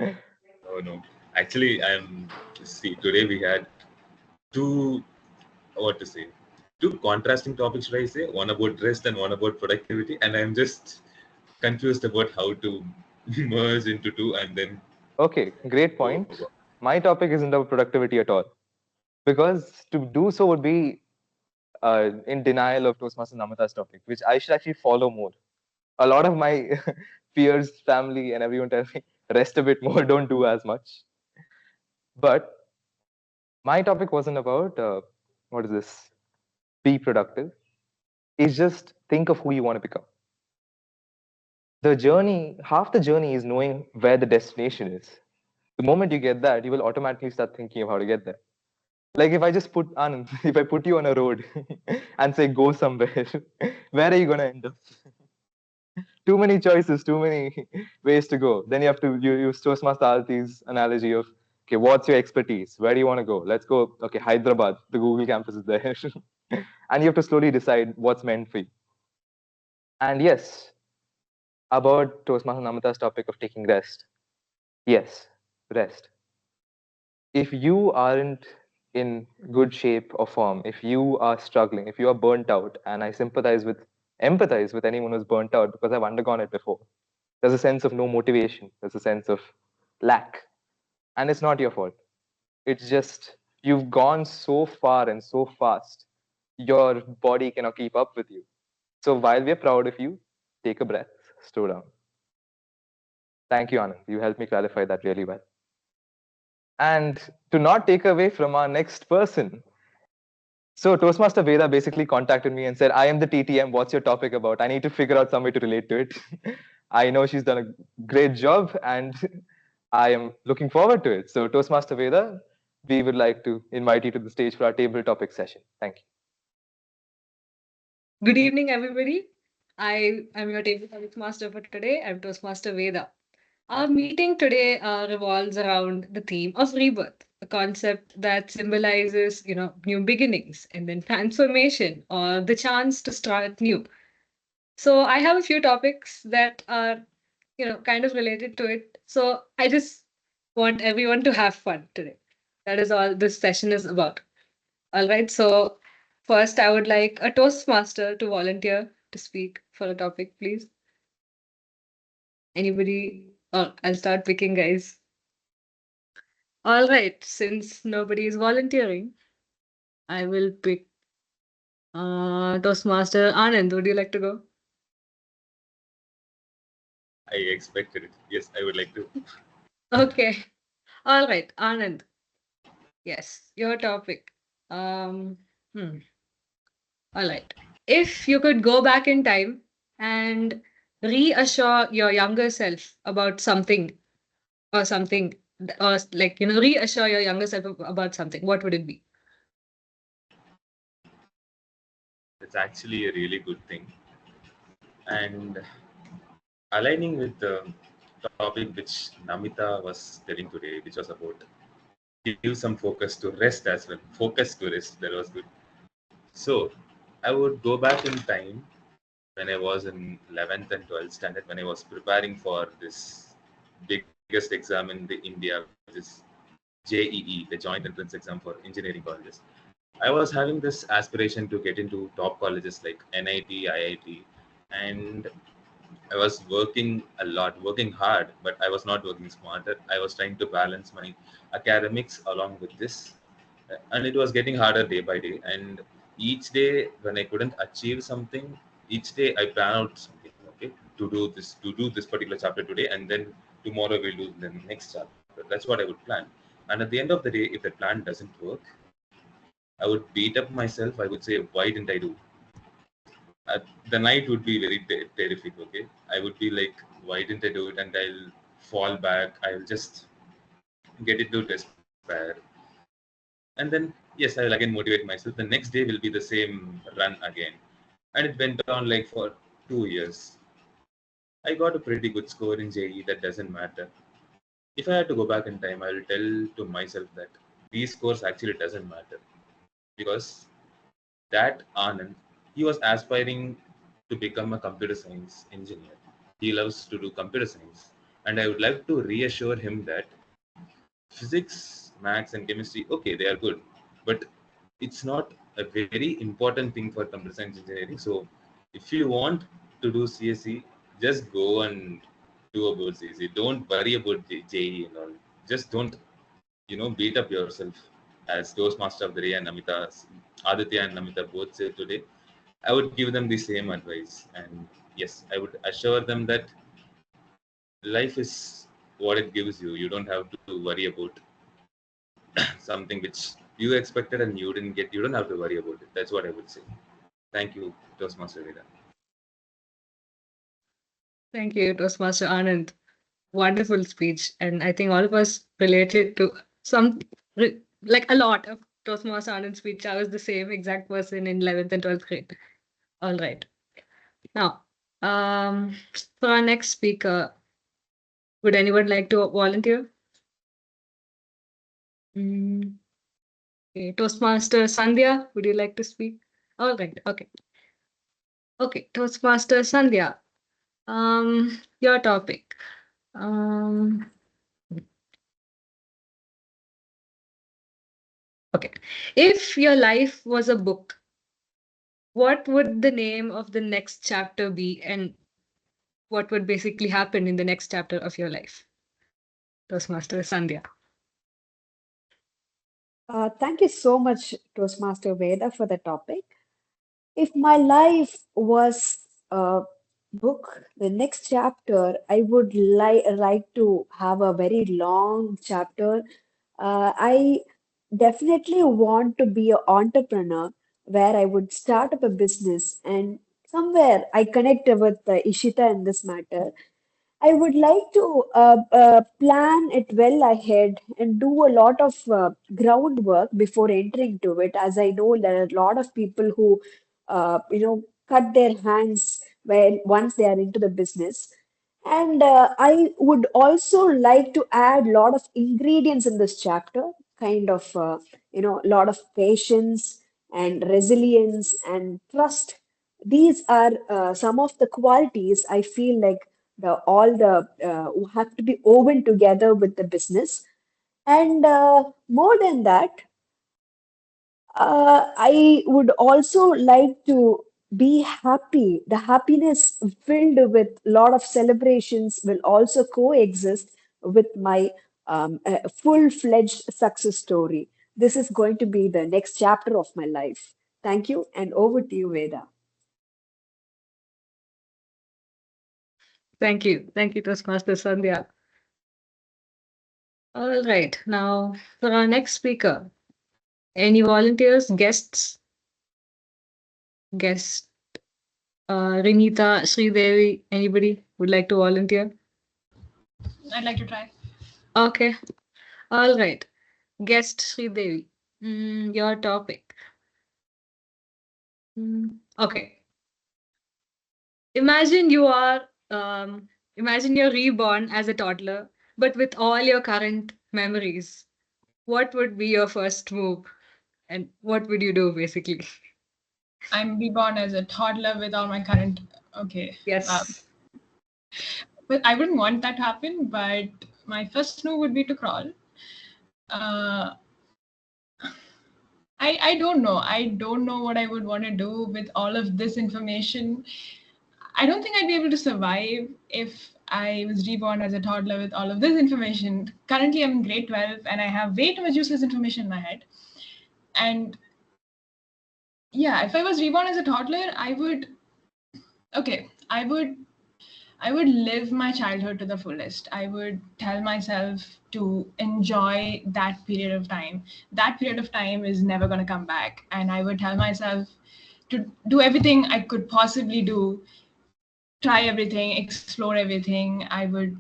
Oh no. Actually, today we had two, what to say, two contrasting topics, should I say? One about rest and one about productivity. And I'm just confused about how to merge into two and then
Okay, great
go
point.
about.
My topic isn't about productivity at all. Because to do so would be in denial of Toastmaster Namata's topic, which I should actually follow more. A lot of my peers, family, and everyone tell me, rest a bit more, don't do as much. But my topic wasn't about, what is this, be productive. It's just think of who you want to become. half the journey is knowing where the destination is. The moment you get that, you will automatically start thinking of how to get there. Like if I just put Anand, if I put you on a road and say go somewhere, where are you gonna end up? Too many choices, too many ways to go. Then you have to use Toastmaster Alti's analogy of, okay, what's your expertise? Where do you want to go? Let's go, okay, Hyderabad, the Google campus is there. And you have to slowly decide what's meant for you. And yes, about Toastmaster Namita's topic of taking rest. Yes, rest. If you aren't in good shape or form, if you are struggling, if you are burnt out, and I empathize with anyone who's burnt out because I've undergone it before. There's a sense of no motivation. There's a sense of lack. And it's not your fault. It's just you've gone so far and so fast, your body cannot keep up with you. So while we're proud of you, take a breath, slow down. Thank you, Anand. You helped me clarify that really well. And to not take away from our next person, so Toastmaster Veda basically contacted me and said, I am the TTM. What's your topic about? I need to figure out some way to relate to it. I know she's done a great job and I am looking forward to it. So Toastmaster Veda, we would like to invite you to the stage for our table topic session. Thank you.
Good evening, everybody. I am your table topics master for today. I'm Toastmaster Veda. Our meeting today revolves around the theme of rebirth, a concept that symbolizes, new beginnings and then transformation or the chance to start new. So I have a few topics that are, kind of related to it. So I just want everyone to have fun today. That is all this session is about. All right. So first, I would like a Toastmaster to volunteer to speak for a topic, please. Anybody? Oh, I'll start picking, guys. All right. Since nobody is volunteering, I will pick Toastmaster Anand. Would you like to go?
I expected it. Yes, I would like to.
Okay. All right, Anand. Yes, your topic. Um, hmm. All right. If you could go back in time and reassure your younger self about something or something, or like, reassure your younger self about something, what would it be?
It's actually a really good thing. And aligning with the topic which Namita was telling today, which was about give some focus to rest as well. Focus to rest. That was good. So I would go back in time when I was in 11th and 12th standard, when I was preparing for this biggest exam in the India, which is JEE, the Joint Entrance Exam for engineering colleges. I was having this aspiration to get into top colleges like NIT, IIT, and I was working a lot, working hard, but I was not working smarter. I was trying to balance my academics along with this, and it was getting harder day by day. And each day, when I couldn't achieve something, each day I plan out something. Okay, to do this particular chapter today, and then tomorrow we'll do the next chapter. That's what I would plan. And at the end of the day, if the plan doesn't work, I would beat up myself. I would say, why didn't I do? The night would be very terrific. Okay, I would be like, why didn't I do it? And I'll fall back. I'll just get into despair, and then yes, I will again motivate myself. The next day will be the same run again, and it went on like for 2 years. I got a pretty good score in JE. That doesn't matter. If I had to go back in time, I will tell to myself that these scores actually doesn't matter, because that Anand, he was aspiring to become a computer science engineer. He loves to do computer science. And I would like to reassure him that physics, maths, and chemistry, okay, they are good. But it's not a very important thing for computer science engineering. So if you want to do CSE, just go and do about CSE. Don't worry about JE and all. Just don't, beat up yourself. As Toastmaster of the Day and Aditya and Namita both said today, I would give them the same advice. And yes, I would assure them that life is what it gives you. You don't have to worry about something which you expected and you didn't get. You don't have to worry about it. That's what I would say. Thank you, Toastmaster Veda.
Thank you, Toastmaster Anand. Wonderful speech. And I think all of us related to some, like a lot of Toastmaster Anand's speech. I was the same exact person in 11th and 12th grade. All right. Now, for our next speaker, would anyone like to volunteer? Okay. Toastmaster Sandhya, would you like to speak? All right. Okay. Okay. Toastmaster Sandhya, your topic. Um, okay. If your life was a book, what would the name of the next chapter be, and what would basically happen in the next chapter of your life? Toastmaster Sandhya.
Thank you so much, Toastmaster Veda, for the topic. If my life was a book, the next chapter, I would like to have a very long chapter. I definitely want to be an entrepreneur where I would start up a business, and somewhere I connect with Ishita in this matter. I would like to plan it well ahead and do a lot of groundwork before entering to it, as I know there are a lot of people who, cut their hands when once they are into the business. And I would also like to add a lot of ingredients in this chapter, kind of, a lot of patience and resilience and trust. These are some of the qualities I feel like the all the have to be woven together with the business. And more than that, I would also like to be happy. The happiness filled with a lot of celebrations will also coexist with my full-fledged success story. This is going to be the next chapter of my life. Thank you, and over to you, Veda.
Thank you. Thank you, Toastmaster Sandhya. All right. Now, for our next speaker, any volunteers, guests, guest, Renita, Sridevi, anybody would like to volunteer?
I'd like to try.
Okay. All right. Guest Sridevi, your topic. Okay. Imagine you are, imagine you're reborn as a toddler, but with all your current memories. What would be your first move? And what would you do basically?
I'm reborn as a toddler with all my current. Okay.
Yes.
But I wouldn't want that to happen. But my first move would be to crawl. I don't know. I don't know what I would want to do with all of this information. I don't think I'd be able to survive if I was reborn as a toddler with all of this information. Currently, I'm in grade 12 and I have way too much useless information in my head. And yeah, if I was reborn as a toddler, I would live my childhood to the fullest. I would tell myself to enjoy that period of time. That period of time is never going to come back. And I would tell myself to do everything I could possibly do, try everything, explore everything. I would,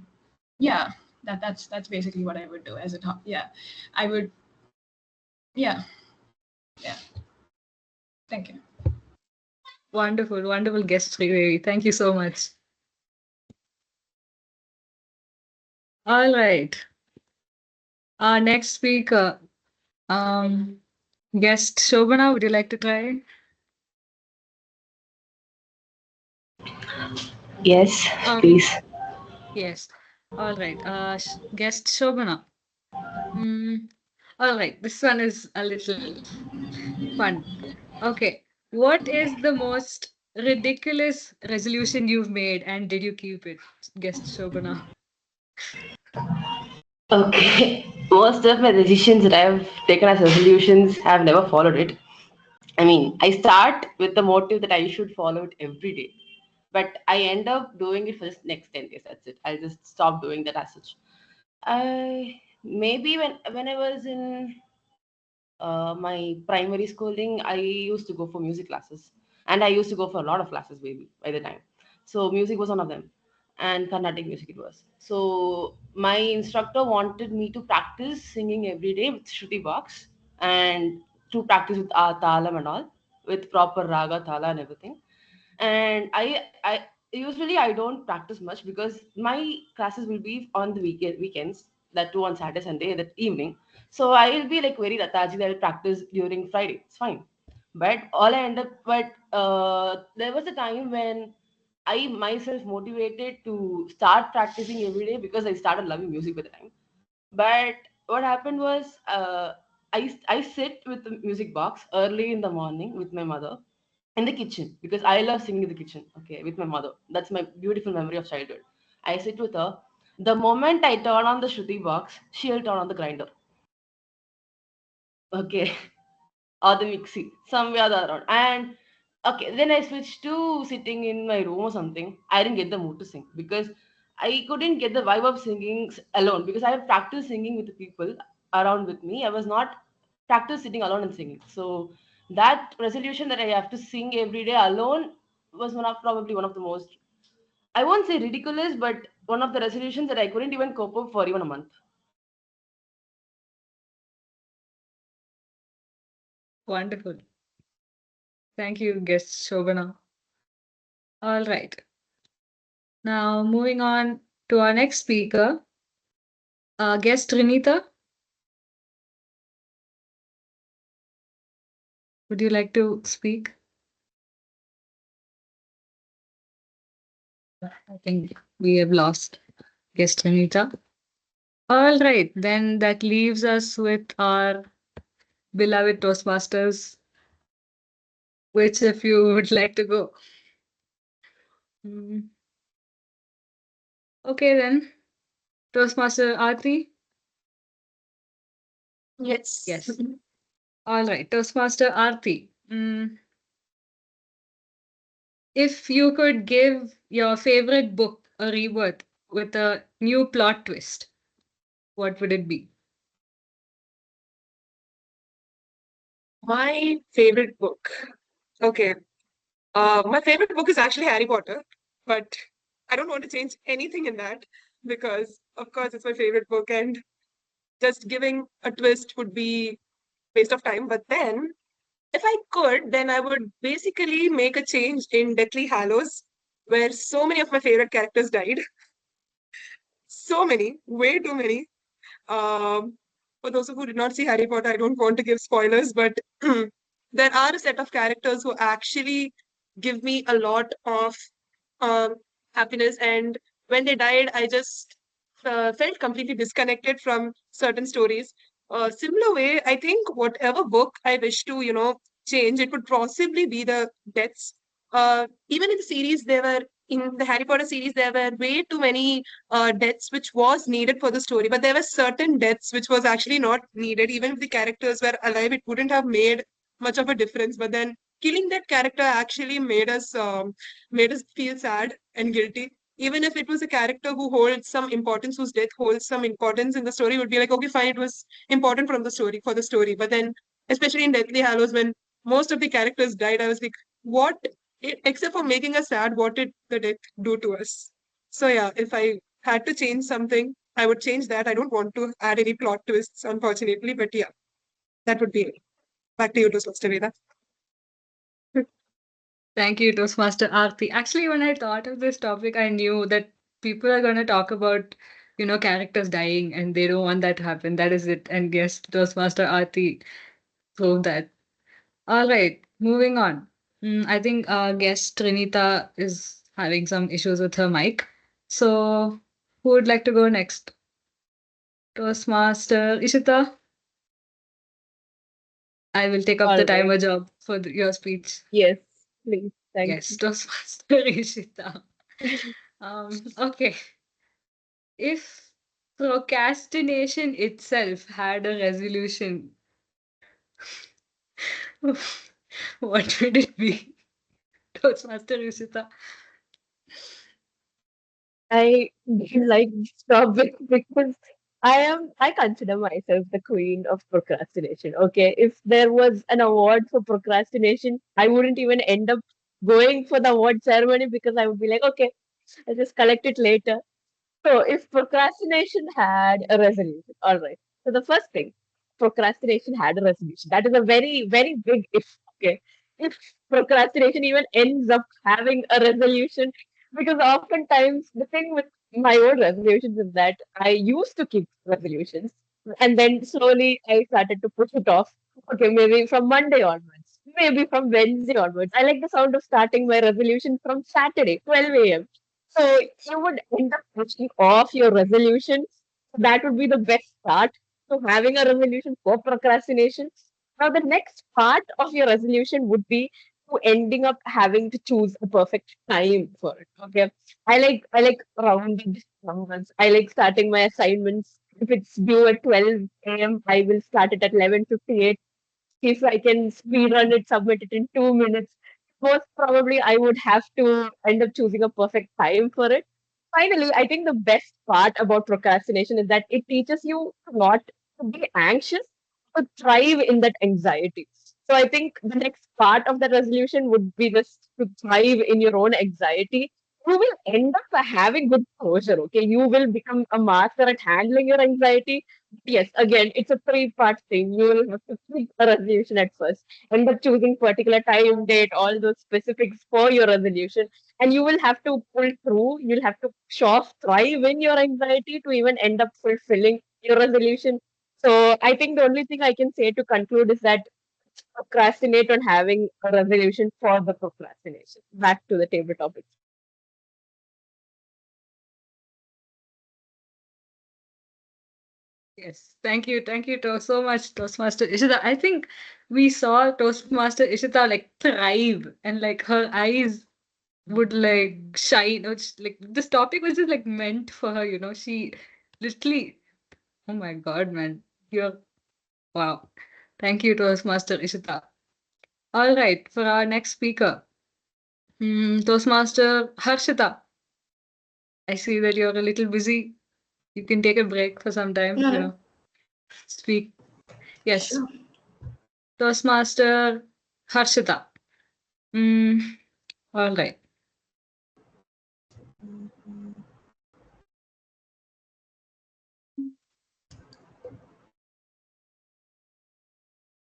yeah, that's basically what I would do as a top. Yeah, I would, yeah, yeah. Thank you.
Wonderful, wonderful guest, Sridevi. Thank you so much. All right. Our next speaker, guest Shobana, would you like to try?
Yes,
Um,
please.
yes. All right. Guest Shobana. All right. This one is a little fun. Okay. What is the most ridiculous resolution you've made, and did you keep it, guest Shobana?
Okay, most of my decisions that I've taken as resolutions have never followed it. I mean, I start with the motive that I should follow it every day, but I end up doing it for the next 10 days. That's it. I'll just stop doing that as such. I maybe when I was in my primary schooling, I used to go for music classes, and I used to go for a lot of classes, baby, by the time. So music was one of them. and Carnatic music it was. So my instructor wanted me to practice singing every day with Shruti box and to practice with talam and all, with proper raga, thala and everything. And I usually I don't practice much because my classes will be on the weekends, that too on Saturday, Sunday, that evening. So I will be like very lethargic. I will practice during Friday. It's fine. But all I end up, but there was a time when I myself motivated to start practicing every day because I started loving music by the time. But what happened was, I sit with the music box early in the morning with my mother in the kitchen because I love singing in the kitchen. Okay, with my mother. That's my beautiful memory of childhood. I sit with her. The moment I turn on the Shruti box, she'll turn on the grinder. Okay, or the mixie, somewhere or the other. And okay, then I switched to sitting in my room or something. I didn't get the mood to sing because I couldn't get the vibe of singing alone because I have practiced singing with the people around with me. I was not practiced sitting alone and singing. So that resolution that I have to sing every day alone was probably one of the most, I won't say ridiculous, but one of the resolutions that I couldn't even cope up for even a month.
Wonderful. Thank you, guest Shobana. All right. Now, moving on to our next speaker, guest Trinita. Would you like to speak? I think we have lost guest Trinita. All right, then that leaves us with our beloved Toastmasters. Which if you would like to go? Hmm. Okay, then. Toastmaster Aarti?
Yes.
Yes. All right, Toastmaster Aarti. If you could give your favorite book a rebirth with a new plot twist, what would it be?
My favorite book. Okay. My favorite book is actually Harry Potter, but I don't want to change anything in that because, of course, it's my favorite book, and just giving a twist would be waste of time. But then, if I could, then I would basically make a change in Deathly Hallows, where so many of my favorite characters died. So many, way too many. Um, for those of who did not see Harry Potter, I don't want to give spoilers, but there are a set of characters who actually give me a lot of um, happiness. And when they died, I just felt completely disconnected from certain stories. Similar way, I think whatever book I wish to, change, it would possibly be the deaths. Even in the series, in the Harry Potter series, there were way too many deaths which was needed for the story, but there were certain deaths which was actually not needed. Even if the characters were alive, it wouldn't have made much of a difference. But then killing that character actually made us feel sad and guilty. Even if it was a character who holds some importance, whose death holds some importance in the story, would be like, okay, fine, it was important from the story for the story. But then, especially in Deathly Hallows, when most of the characters died, I was like, what? Except for making us sad, what did the death do to us? So yeah, if I had to change something, I would change that. I don't want to add any plot twists, unfortunately, but yeah, that would be it. Back to you, Toastmaster Veda.
Thank you, Toastmaster Aarti. Actually, when I thought of this topic, I knew that people are going to talk about, characters dying and they don't want that to happen. That is it. And yes, Toastmaster Aarti proved that. All right, moving on. I think our guest Trinita is having some issues with her mic. So, who would like to go next? Toastmaster Ishita? I will take up
All
the
right.
timer job for your speech.
Yes, please. Thank
Yes, Toastmaster Ishita.
you.
Okay. If procrastination itself had a resolution, what would it be? Toastmaster Ishita.
I like this topic because I consider myself the queen of procrastination. Okay. If there was an award for procrastination, I wouldn't even end up going for the award ceremony because I would be like, okay, I'll just collect it later. So, if procrastination had a resolution, all right. So, the first thing, procrastination had a resolution. That is a very, very big if. Okay. If procrastination even ends up having a resolution, because oftentimes the thing with my own resolutions is that I used to keep resolutions and then slowly I started to push it off. Okay, maybe from Monday onwards, maybe from Wednesday onwards. I like the sound of starting my resolution from Saturday, 12 a.m. So you would end up pushing off your resolutions. That would be the best start to having a resolution for procrastination. Now, the next part of your resolution would be to ending up having to choose a perfect time for it. Okay. I like rounded numbers. I like starting my assignments. If it's due at 12 a.m., I will start it at 11:58. If I can speed run it, submit it in 2 minutes. Most probably, I would have to end up choosing a perfect time for it. Finally, I think the best part about procrastination is that it teaches you not to be anxious, but thrive in that anxiety. So I think the next part of the resolution would be just to thrive in your own anxiety. You will end up having good closure. Okay, you will become a master at handling your anxiety. Yes, again, it's a three-part thing. You will have to pick a resolution at first, end up choosing particular time, date, all those specifics for your resolution, and you will have to pull through. You'll have to show off, thrive in your anxiety to even end up fulfilling your resolution. So I think the only thing I can say to conclude is that procrastinate on having a resolution for the procrastination. Back to the table topics.
Yes, thank you so much, Toastmaster Ishita. I think we saw Toastmaster Ishita like thrive and like her eyes would like shine. Like this topic was just like meant for her, you know. She literally, oh my God, man, you're wow. Thank you, Toastmaster Ishita. All right, for our next speaker, Toastmaster Harshita. I see that you're a little busy. You can take a break for some time,
No,
you
no,
know. Speak. Yes,
sure.
Toastmaster Harshita. Mm, all right.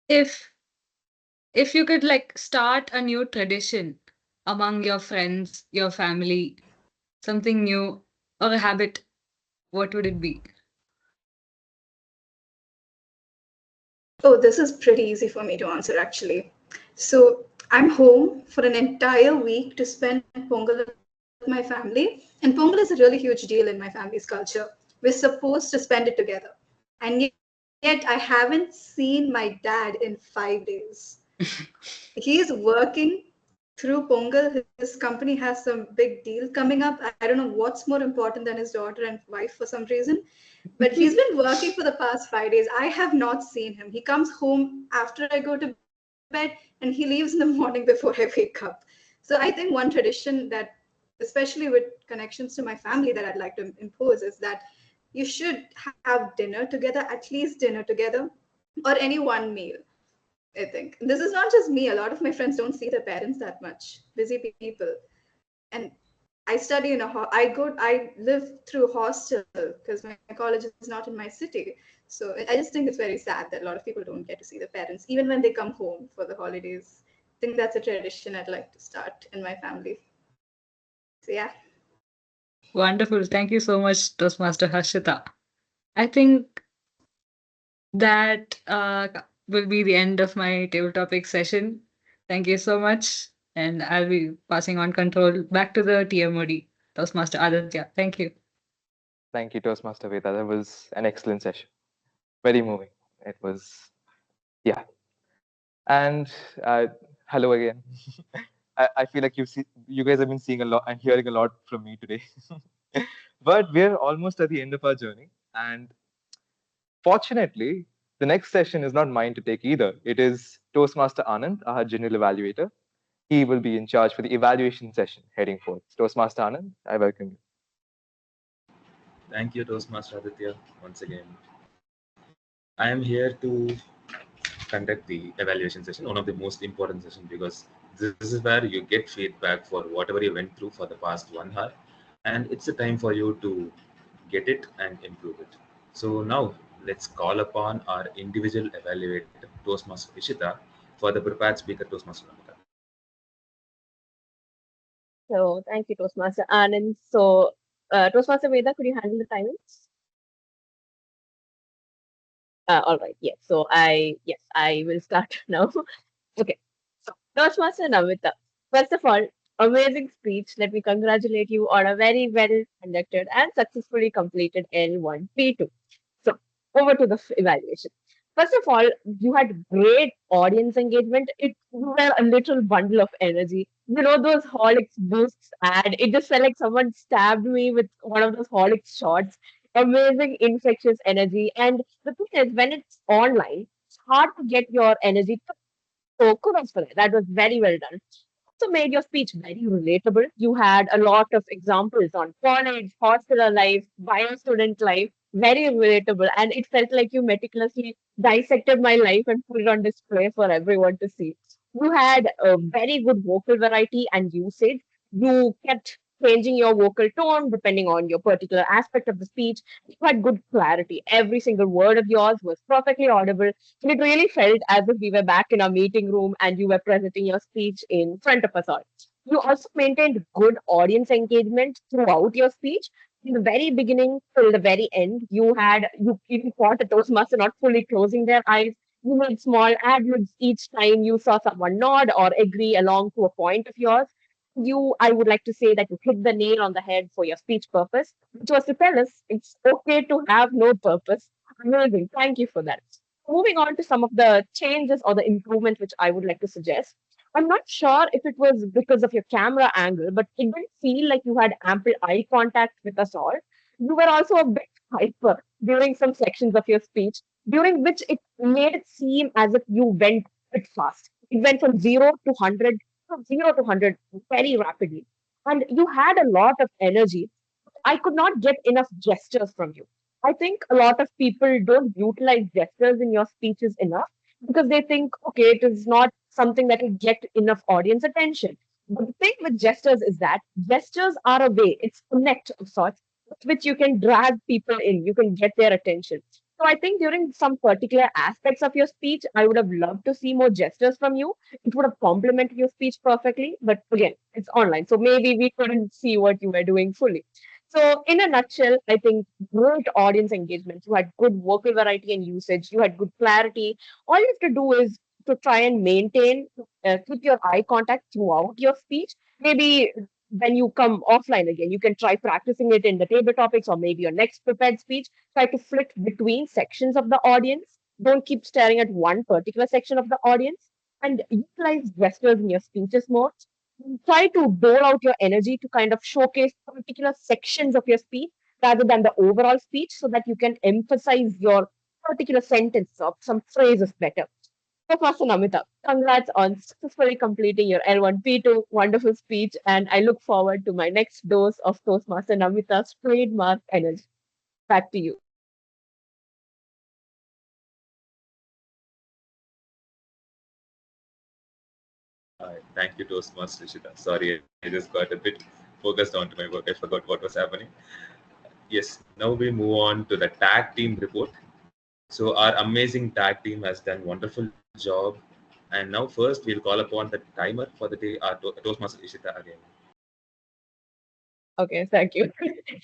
If if you could like start a new tradition among your friends, your family, something new or a habit, what would it be?
Oh, this is pretty easy for me to answer actually. So I'm home for an entire week to spend Pongal with my family, and Pongal is a really huge deal in my family's culture. We're supposed to spend it together, and yet I haven't seen my dad in 5 days. He's working through Pongal. His company has some big deal coming up. I don't know what's more important than his daughter and wife for some reason. But he's been working for the past 5 days. I have not seen him. He comes home after I go to bed and he leaves in the morning before I wake up. So I think one tradition that, especially with connections to my family, that I'd like to impose is that you should have dinner together, at least dinner together, or any one meal. I think this is not just me. A lot of my friends don't see their parents that much. Busy people, and I study in a I live through hostel because my college is not in my city. So I just think it's very sad that a lot of people don't get to see their parents even when they come home for the holidays. I think that's a tradition I'd like to start in my family. So yeah.
Wonderful. Thank you so much, Toastmaster Harshita. I think that will be the end of my table topic session. Thank you so much. And I'll be passing on control back to the TMOD, Toastmaster Aditya. Thank you.
Thank you, Toastmaster Veda. That was an excellent session. Very moving. It was, yeah. And hello again. I feel like you guys have been seeing a lot and hearing a lot from me today. But we're almost at the end of our journey. And fortunately, the next session is not mine to take either. It is Toastmaster Anand, our general evaluator. He will be in charge for the evaluation session heading forth. Toastmaster Anand, I welcome you.
Thank you, Toastmaster Aditya, once again. I am here to conduct the evaluation session, one of the most important sessions, because this is where you get feedback for whatever you went through for the past 1 hour, and it's a time for you to get it and improve it. So now let's call upon our individual evaluator, Toastmaster Ishita, for the prepared speaker, Toastmaster Namita.
So thank you, Toastmaster Anand. So, Toastmaster Veda, could you handle the timings? All right. Yes. So I will start now. Okay. So, Toastmaster Namita, first of all, amazing speech. Let me congratulate you on a very well conducted and successfully completed L1P2. So, over to the evaluation. First of all, you had great audience engagement. You were a little bundle of energy. You know, those Horlicks boosts ad, it just felt like someone stabbed me with one of those Horlicks shots. Amazing, infectious energy. And the thing is, when it's online, it's hard to get your energy. So kudos for that. That was very well done. Also made your speech very relatable. You had a lot of examples on college, hospital life, bio student life, very relatable. And it felt like you meticulously dissected my life and put it on display for everyone to see. You had a very good vocal variety and usage. You kept changing your vocal tone depending on your particular aspect of the speech. You had good clarity. Every single word of yours was perfectly audible. And it really felt as if we were back in our meeting room and you were presenting your speech in front of us all. You also maintained good audience engagement throughout your speech. In the very beginning till the very end, you even caught a Toastmaster not fully closing their eyes. You made small ad libs each time you saw someone nod or agree along to a point of yours. I would like to say that you hit the nail on the head for your speech purpose, which was to tell us it's okay to have no purpose. Amazing. Thank you for that. Moving on to some of the changes or the improvements which I would like to suggest. I'm not sure if it was because of your camera angle, but it didn't feel like you had ample eye contact with us all. You were also a bit hyper during some sections of your speech, during which it made it seem as if you went a bit fast. It went from 0 to 100 very rapidly. And you had a lot of energy. I could not get enough gestures from you. I think a lot of people don't utilize gestures in your speeches enough because they think, okay, it is not something that will get enough audience attention. But the thing with gestures is that gestures are a way, it's a net of sorts, with which you can drag people in, you can get their attention. So I think during some particular aspects of your speech, I would have loved to see more gestures from you. It would have complemented your speech perfectly. But again, it's online. So maybe we couldn't see what you were doing fully. So, in a nutshell, I think great audience engagement. You had good vocal variety and usage. You had good clarity. All you have to do is to try and maintain, keep your eye contact throughout your speech. Maybe when you come offline again, you can try practicing it in the table topics or maybe your next prepared speech. Try to flick between sections of the audience. Don't keep staring at one particular section of the audience and utilize gestures in your speeches more. Try to dole out your energy to kind of showcase particular sections of your speech rather than the overall speech so that you can emphasize your particular sentence or some phrases better. Professor Namita, congrats on successfully completing your L1P2 wonderful speech, and I look forward to my next dose of Toastmaster Namita's trademark energy. Back to you.
Thank you, Toastmaster Ishita. Sorry, I just got a bit focused onto my work. I forgot what was happening. Yes, now we move on to the tag team report. So our amazing tag team has done wonderful job. And now first we'll call upon the timer for the day, our Toastmaster Ishita again.
Okay, thank you.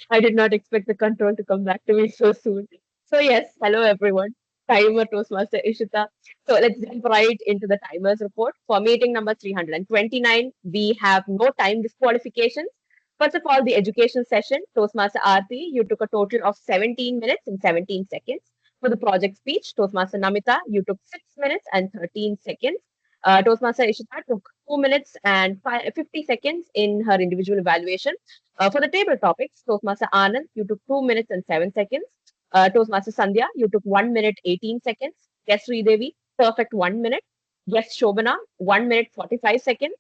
I did not expect the control to come back to me so soon. So yes, hello everyone. Timer Toastmaster Ishita. So let's jump right into the timers report. For meeting number 329, we have no time disqualifications. First of all, the education session, Toastmaster Aarti, you took a total of 17 minutes and 17 seconds. For the project speech, Toastmaster Namita, you took 6 minutes and 13 seconds. Toastmaster Ishita took 2 minutes and 50 seconds in her individual evaluation. For the table topics, Toastmaster Anand, you took 2 minutes and 7 seconds. Toastmaster Sandhya, you took 1 minute 18 seconds. Guest Sridevi, perfect 1 minute. Guest Shobana, 1 minute 45 seconds.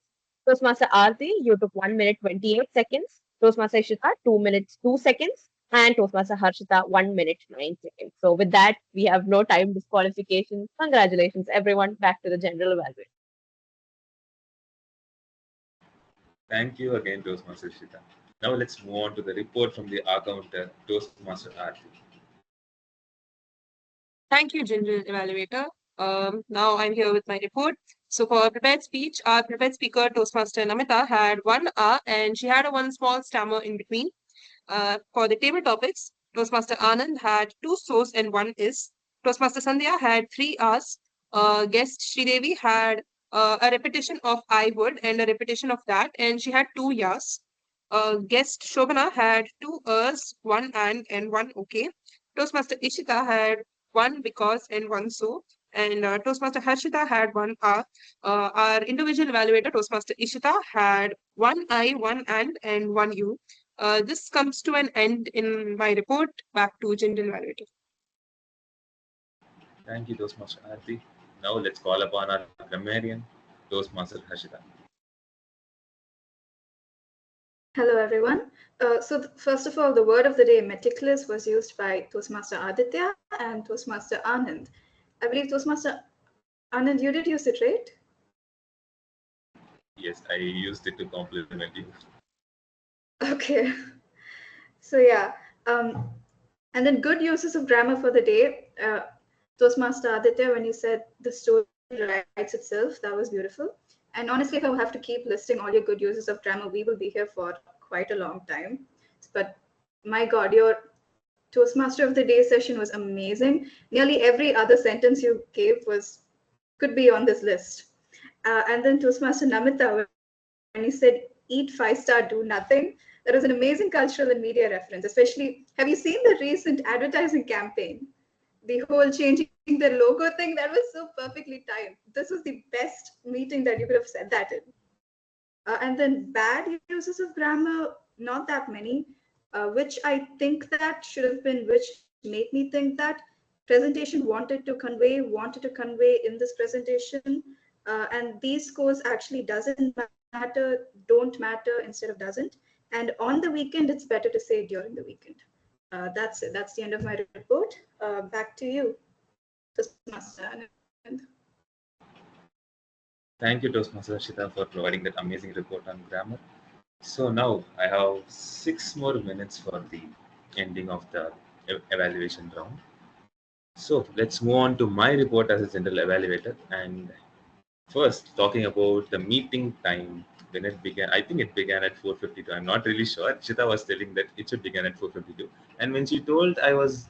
Toastmaster Aarti, you took 1 minute 28 seconds. Toastmaster Ishita, 2 minutes 2 seconds. And Toastmaster Harshita, 1 minute 9 seconds. So with that, we have no time disqualifications. Congratulations, everyone. Back to the general evaluation.
Thank you again, Toastmaster Ishita. Now let's move on to the report from the accountant, Toastmaster Aarti.
Thank you, General Evaluator. Now I'm here with my report. So for prepared speech, our prepared speaker, Toastmaster Namita, had 1 hour and she had a one small stammer in between. For the table topics, Toastmaster Anand had 2 so's and 1 is. Toastmaster Sandhya had 3 hours. Guest Sridevi had a repetition of I would and a repetition of that, and she had 2 years. Guest Shobana had 2 one and one okay. Toastmaster Ishita had one because and one so. And Toastmaster Harshita had 1 hour. Our individual evaluator, Toastmaster Ishita, had one I, one and one you. This comes to an end in my report. Back to General Evaluator.
Thank you, Toastmaster Aarti. Now let's call upon our grammarian, Toastmaster Harshita.
Hello, everyone. First of all, the word of the day, meticulous, was used by Toastmaster Aditya and Toastmaster Anand. I believe Toastmaster Anand, you did use it, right?
Yes, I used it to compliment you.
Okay. So yeah, and then good uses of grammar for the day. Toastmaster Aditya, when you said the story writes itself, that was beautiful. And honestly, if I have to keep listing all your good uses of grammar, we will be here for quite a long time. But my God, your Toastmaster of the Day session was amazing. Nearly every other sentence you gave could be on this list. And then Toastmaster Namita, when he said, eat 5-star, do nothing, that was an amazing cultural and media reference. Especially, have you seen the recent advertising campaign? The whole changing the logo thing, that was so perfectly timed. This was the best meeting that you could have said that in. And then bad uses of grammar, not that many, which I think that should have been, which made me think that presentation wanted to convey in this presentation. And these scores actually doesn't matter, don't matter instead of doesn't. And on the weekend, it's better to say during the weekend. That's it. That's the end of my report. Back to you, Toastmaster Anand.
Thank you, Toastmaster Harshita, for providing that amazing report on grammar. So now I have 6 more minutes for the ending of the evaluation round. So let's move on to my report as a general evaluator. And first, talking about the meeting time when it began. I think it began at 4:52. I'm not really sure. Shita was telling that it should begin at 4:52. And when she told, I was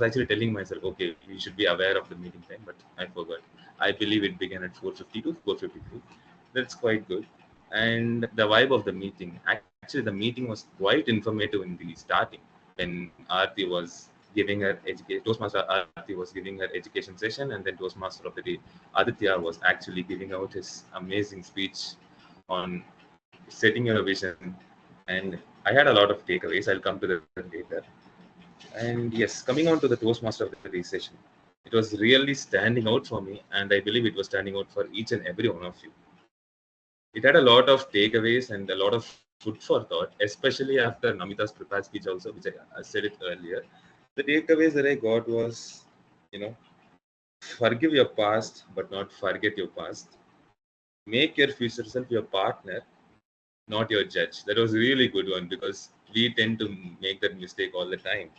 actually telling myself, okay, we should be aware of the meeting time, but I forgot. I believe it began at 4:52, 4:53. That's quite good. And the vibe of the meeting, actually, the meeting was quite informative in the starting when Aarti was giving her education. Toastmaster Aarti was giving her education session, and then Toastmaster of the Day Aditya was actually giving out his amazing speech on setting your vision. And I had a lot of takeaways. I'll come to that later. And yes, coming on to the Toastmaster of the Day session, it was really standing out for me, and I believe it was standing out for each and every one of you. It had a lot of takeaways and a lot of food for thought, especially after Namita's prepared speech also, which I said it earlier. The takeaways that I got was, you know, forgive your past, but not forget your past. Make your future self your partner, not your judge. That was a really good one because we tend to make that mistake all the time.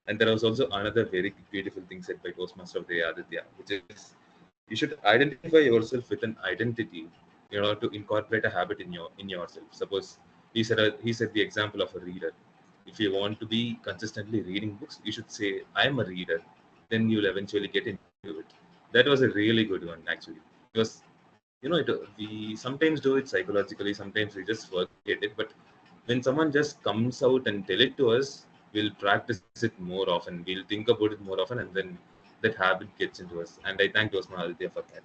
And there was also another very beautiful thing said by Toastmaster of the Aditya, which is you should identify yourself with an identity in order to incorporate a habit in yourself. Suppose he said the example of a reader. If you want to be consistently reading books, you should say, I'm a reader. Then you'll eventually get into it. That was a really good one, actually. Because we sometimes do it psychologically, sometimes we just forget it. But when someone just comes out and tell it to us, we'll practice it more often. We'll think about it more often, and then that habit gets into us. And I thank Toastmaster Aditya for that.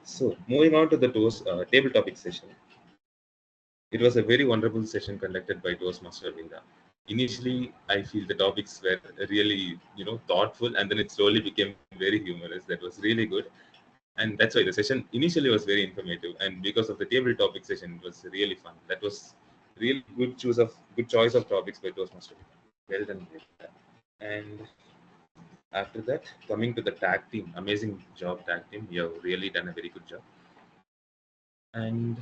So moving on to the table topic session. It was a very wonderful session conducted by Toastmaster Veda. Initially, I feel the topics were really, thoughtful, and then it slowly became very humorous. That was really good, and that's why the session initially was very informative. And because of the table topic session, it was really fun. That was really good choice of topics by Toastmaster Veda. Well done, Veda. And after that, coming to the tag team, amazing job, tag team. You have really done a very good job. And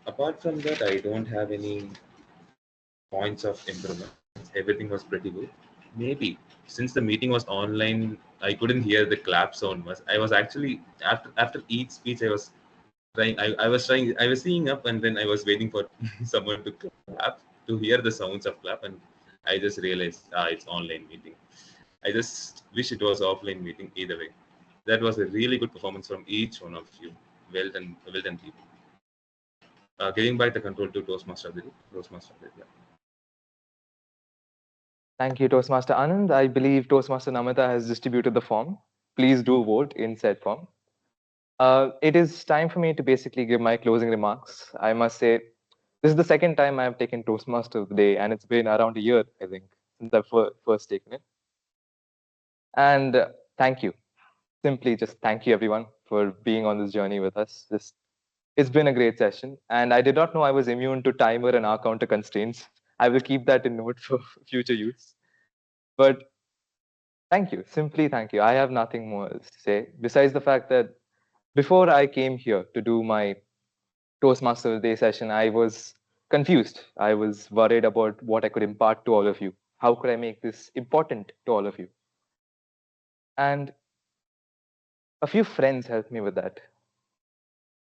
apart from that, I don't have any points of improvement. Everything was pretty good. Maybe since the meeting was online, I couldn't hear the clap sound much. I was actually after each speech, I was trying. I was seeing up, and then I was waiting for someone to clap to hear the sounds of clap, and I just realized it's online meeting. I just wish it was offline meeting either way. That was a really good performance from each one of you. Well done, people. Giving back the control to Toastmaster Adil. Toastmaster Adil, yeah.
Thank you, Toastmaster Anand. I believe Toastmaster Namita has distributed the form. Please do vote in said form. It is time for me to basically give my closing remarks. I must say, this is the second time I've taken Toastmaster of the Day, and it's been around a year, I think, since I've first taken it. And thank you. Simply just thank you, everyone, for being on this journey with us. It's been a great session, and I did not know I was immune to timer and hour counter constraints. I will keep that in note for future use. But thank you, simply thank you. I have nothing more else to say besides the fact that before I came here to do my Toastmasters Day session, I was confused. I was worried about what I could impart to all of you. How could I make this important to all of you? And a few friends helped me with that.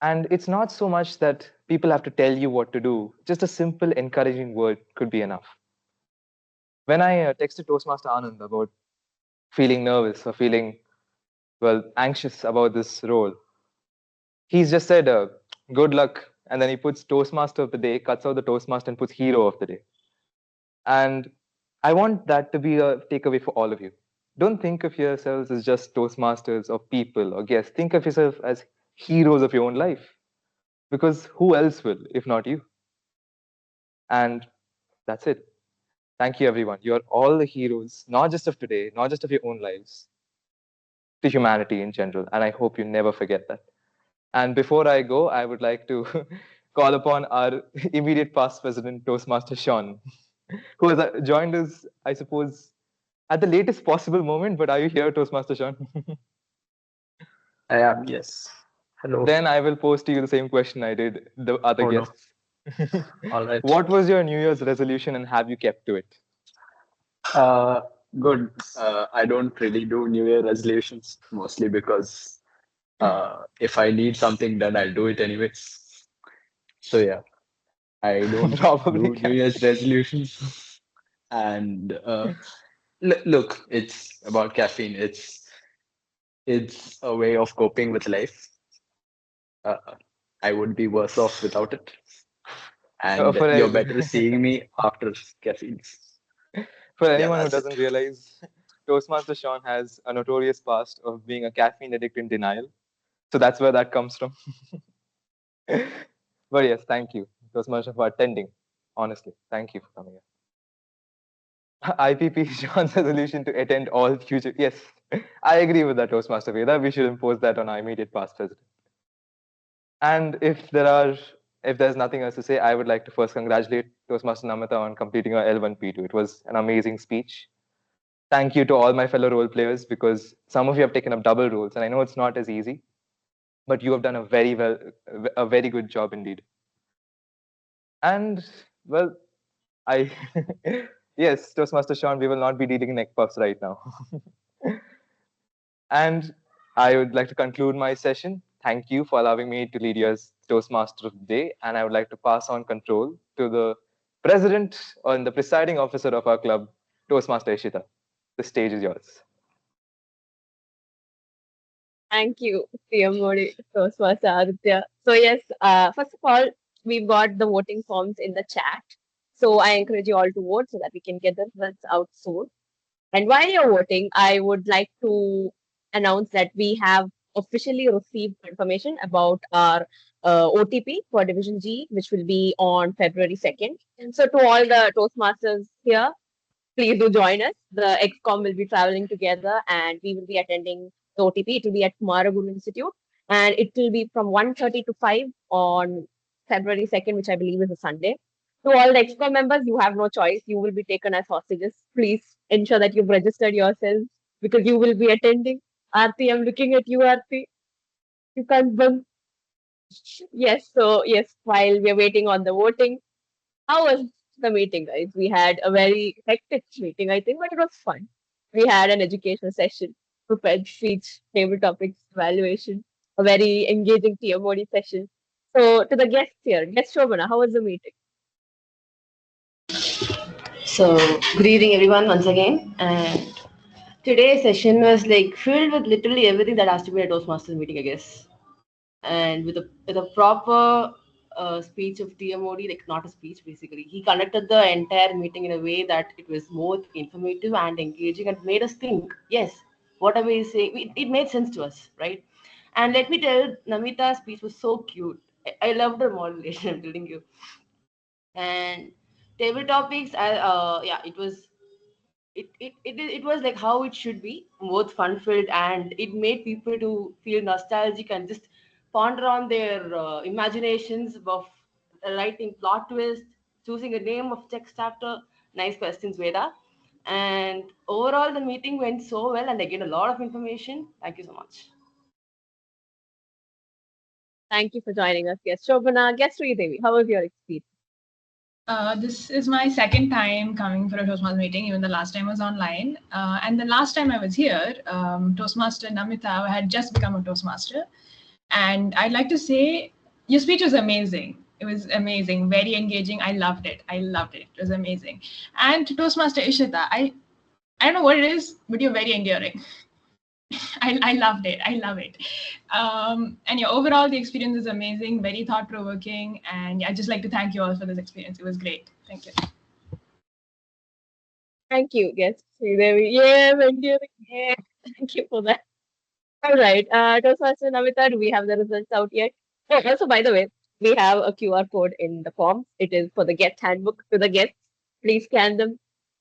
And it's not so much that people have to tell you what to do, just a simple encouraging word could be enough. When I texted Toastmaster Anand about feeling nervous or feeling, well, anxious about this role, he's just said, good luck. And then he puts Toastmaster of the Day, cuts out the Toastmaster, and puts Hero of the Day. And I want that to be a takeaway for all of you. Don't think of yourselves as just Toastmasters or people or guests. Think of yourself as heroes of your own life. Because who else will, if not you? And that's it. Thank you, everyone. You're all the heroes, not just of today, not just of your own lives, to humanity in general. And I hope you never forget that. And before I go, I would like to call upon our immediate past president, Toastmaster Sean, who has joined us, I suppose, at the latest possible moment. But are you here, Toastmaster Sean?
I am, yes. Hello.
Then I will pose to you the same question I did the other
Oh, no.
guests.
All right.
What was your New Year's resolution and have you kept to it?
Good. I don't really do New Year resolutions, mostly because if I need something done, I'll do it anyway. So yeah, I don't
Probably
do New Year's resolutions. And look, it's about caffeine. It's a way of coping with life. Uh, I would be worse off without it. And
For
you're better seeing me after caffeine.
For
Yeah,
anyone who
that's it.
doesn't realize, Toastmaster Sean has a notorious past of being a caffeine addict in denial. So that's where that comes from. But yes, thank you, Toastmaster, for attending. Honestly, thank you for coming here. IPP Sean's resolution to attend all future. Yes, I agree with that, Toastmaster Veda. We should impose that on our immediate past president. And if there's nothing else to say, I would like to first congratulate Toastmaster Namita on completing her L1P2. It was an amazing speech. Thank you to all my fellow role players because some of you have taken up double roles, and I know it's not as easy, but you have done a very good job indeed. And well, I yes, Toastmaster Sean, we will not be dealing neck puffs right now. And I would like to conclude my session. Thank you for allowing me to lead you as Toastmaster of the Day, and I would like to pass on control to the president or the presiding officer of our club, Toastmaster Ishita. The stage is yours.
Thank you, PM Modi, Toastmaster Aditya. So yes, first of all, we've got the voting forms in the chat. So I encourage you all to vote so that we can get the results out soon. And while you're voting, I would like to announce that we have officially received confirmation about our OTP for Division G, which will be on February 2nd. So to all the Toastmasters here, please do join us. The XCOM will be traveling together and we will be attending the OTP. It will be at Kumaraguru Institute and it will be from 1:30 to 5 on February 2nd, which I believe is a Sunday. To all the XCOM members, you have no choice. You will be taken as hostages. Please ensure that you've registered yourselves because you will be attending. Aarti, I'm looking at you, Aarti. You can't bump. Yes, so yes, while we're waiting on the voting, how was the meeting, guys. We had a very hectic meeting, I think, but it was fun. We had an educational session, prepared speech, table topics, evaluation, a very engaging TMOD session. So, to the guests here, guest Shobana, how was the meeting?
So, good evening, everyone, once again. And today's session was like filled with literally everything that has to be a Toastmasters meeting, I guess. And with a proper speech of TMOD, like not a speech basically. He conducted the entire meeting in a way that it was both informative and engaging and made us think. Yes, whatever he's saying, it made sense to us, right? And let me tell, Namita's speech was so cute. I loved her modulation. I'm telling you. And table topics, yeah, it was like how it should be, both fun filled, and it made people to feel nostalgic and just ponder on their imaginations of writing plot twist, choosing a name of text chapter. Nice questions, Veda. And overall, the meeting went so well, and I gained a lot of information. Thank you so much.
Thank you for joining us, guest Shobana. Guest Devi, how was your experience?
This is my second time coming for a Toastmaster meeting. Even the last time was online. And the last time I was here, Toastmaster Namita had just become a Toastmaster. And I'd like to say your speech was amazing. It was amazing, very engaging. I loved it. It was amazing. And to Toastmaster Ishita, I don't know what it is, but you're very endearing. I loved it. I love it. And yeah, overall, the experience is amazing, very thought provoking. And yeah, I'd just like to thank you all for this experience. It was great. Thank you.
Thank you, guest Devi. Yeah, endearing. Yeah, thank you for that. All right. Toastmaster Namita, do we have the results out yet? Oh, also, by the way, we have a QR code in the form. It is for the guest handbook to the guests. Please scan them.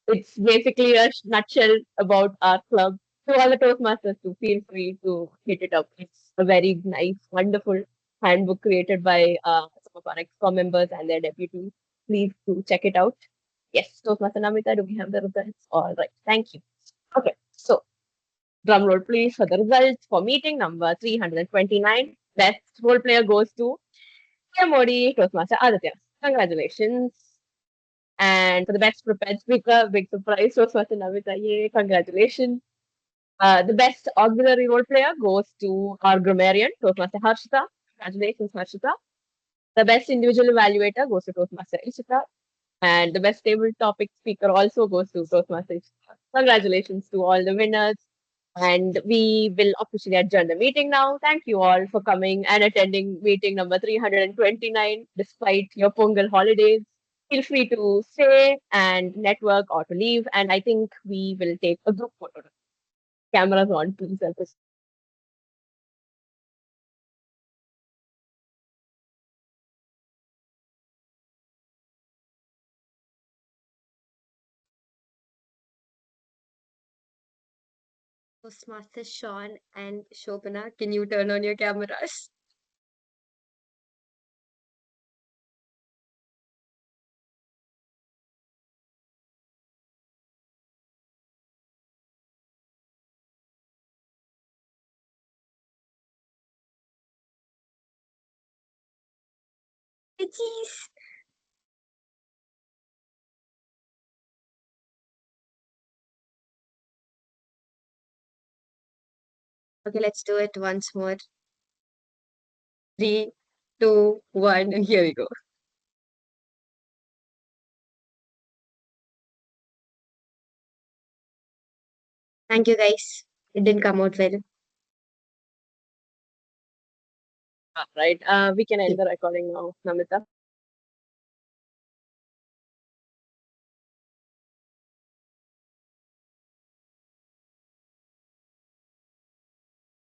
It's basically a nutshell about our club. To all the Toastmasters, to feel free to hit it up. It's a very nice, wonderful handbook created by some of our ex-com members and their deputies. Please do check it out. Yes, Toastmaster Namita, do we have the results? All right. Thank you. Okay. So, drum roll please for the results for meeting number 329. Best role player goes to Modi Toastmaster Aditya. Congratulations. And for the best prepared speaker, big surprise, Toastmaster Namita. Yay, congratulations. The best auxiliary role player goes to our grammarian, Toastmaster Harshita. Congratulations, Harshita. The best individual evaluator goes to Toastmaster Ishita. And the best table topic speaker also goes to Toastmaster Ishita. Congratulations to all the winners. And we will officially adjourn the meeting now. Thank you all for coming and attending meeting number 329 despite your Pongal holidays. Feel free to stay and network or to leave. And I think we will take a group photo. Cameras on, please help us.
Toastmaster Sean and Shobana, can you turn on your cameras? Cheese. Okay, let's do it once more. 3, 2, 1, and here we go. Thank you, guys. It didn't come out well.
Right. We can end the recording now, Namita.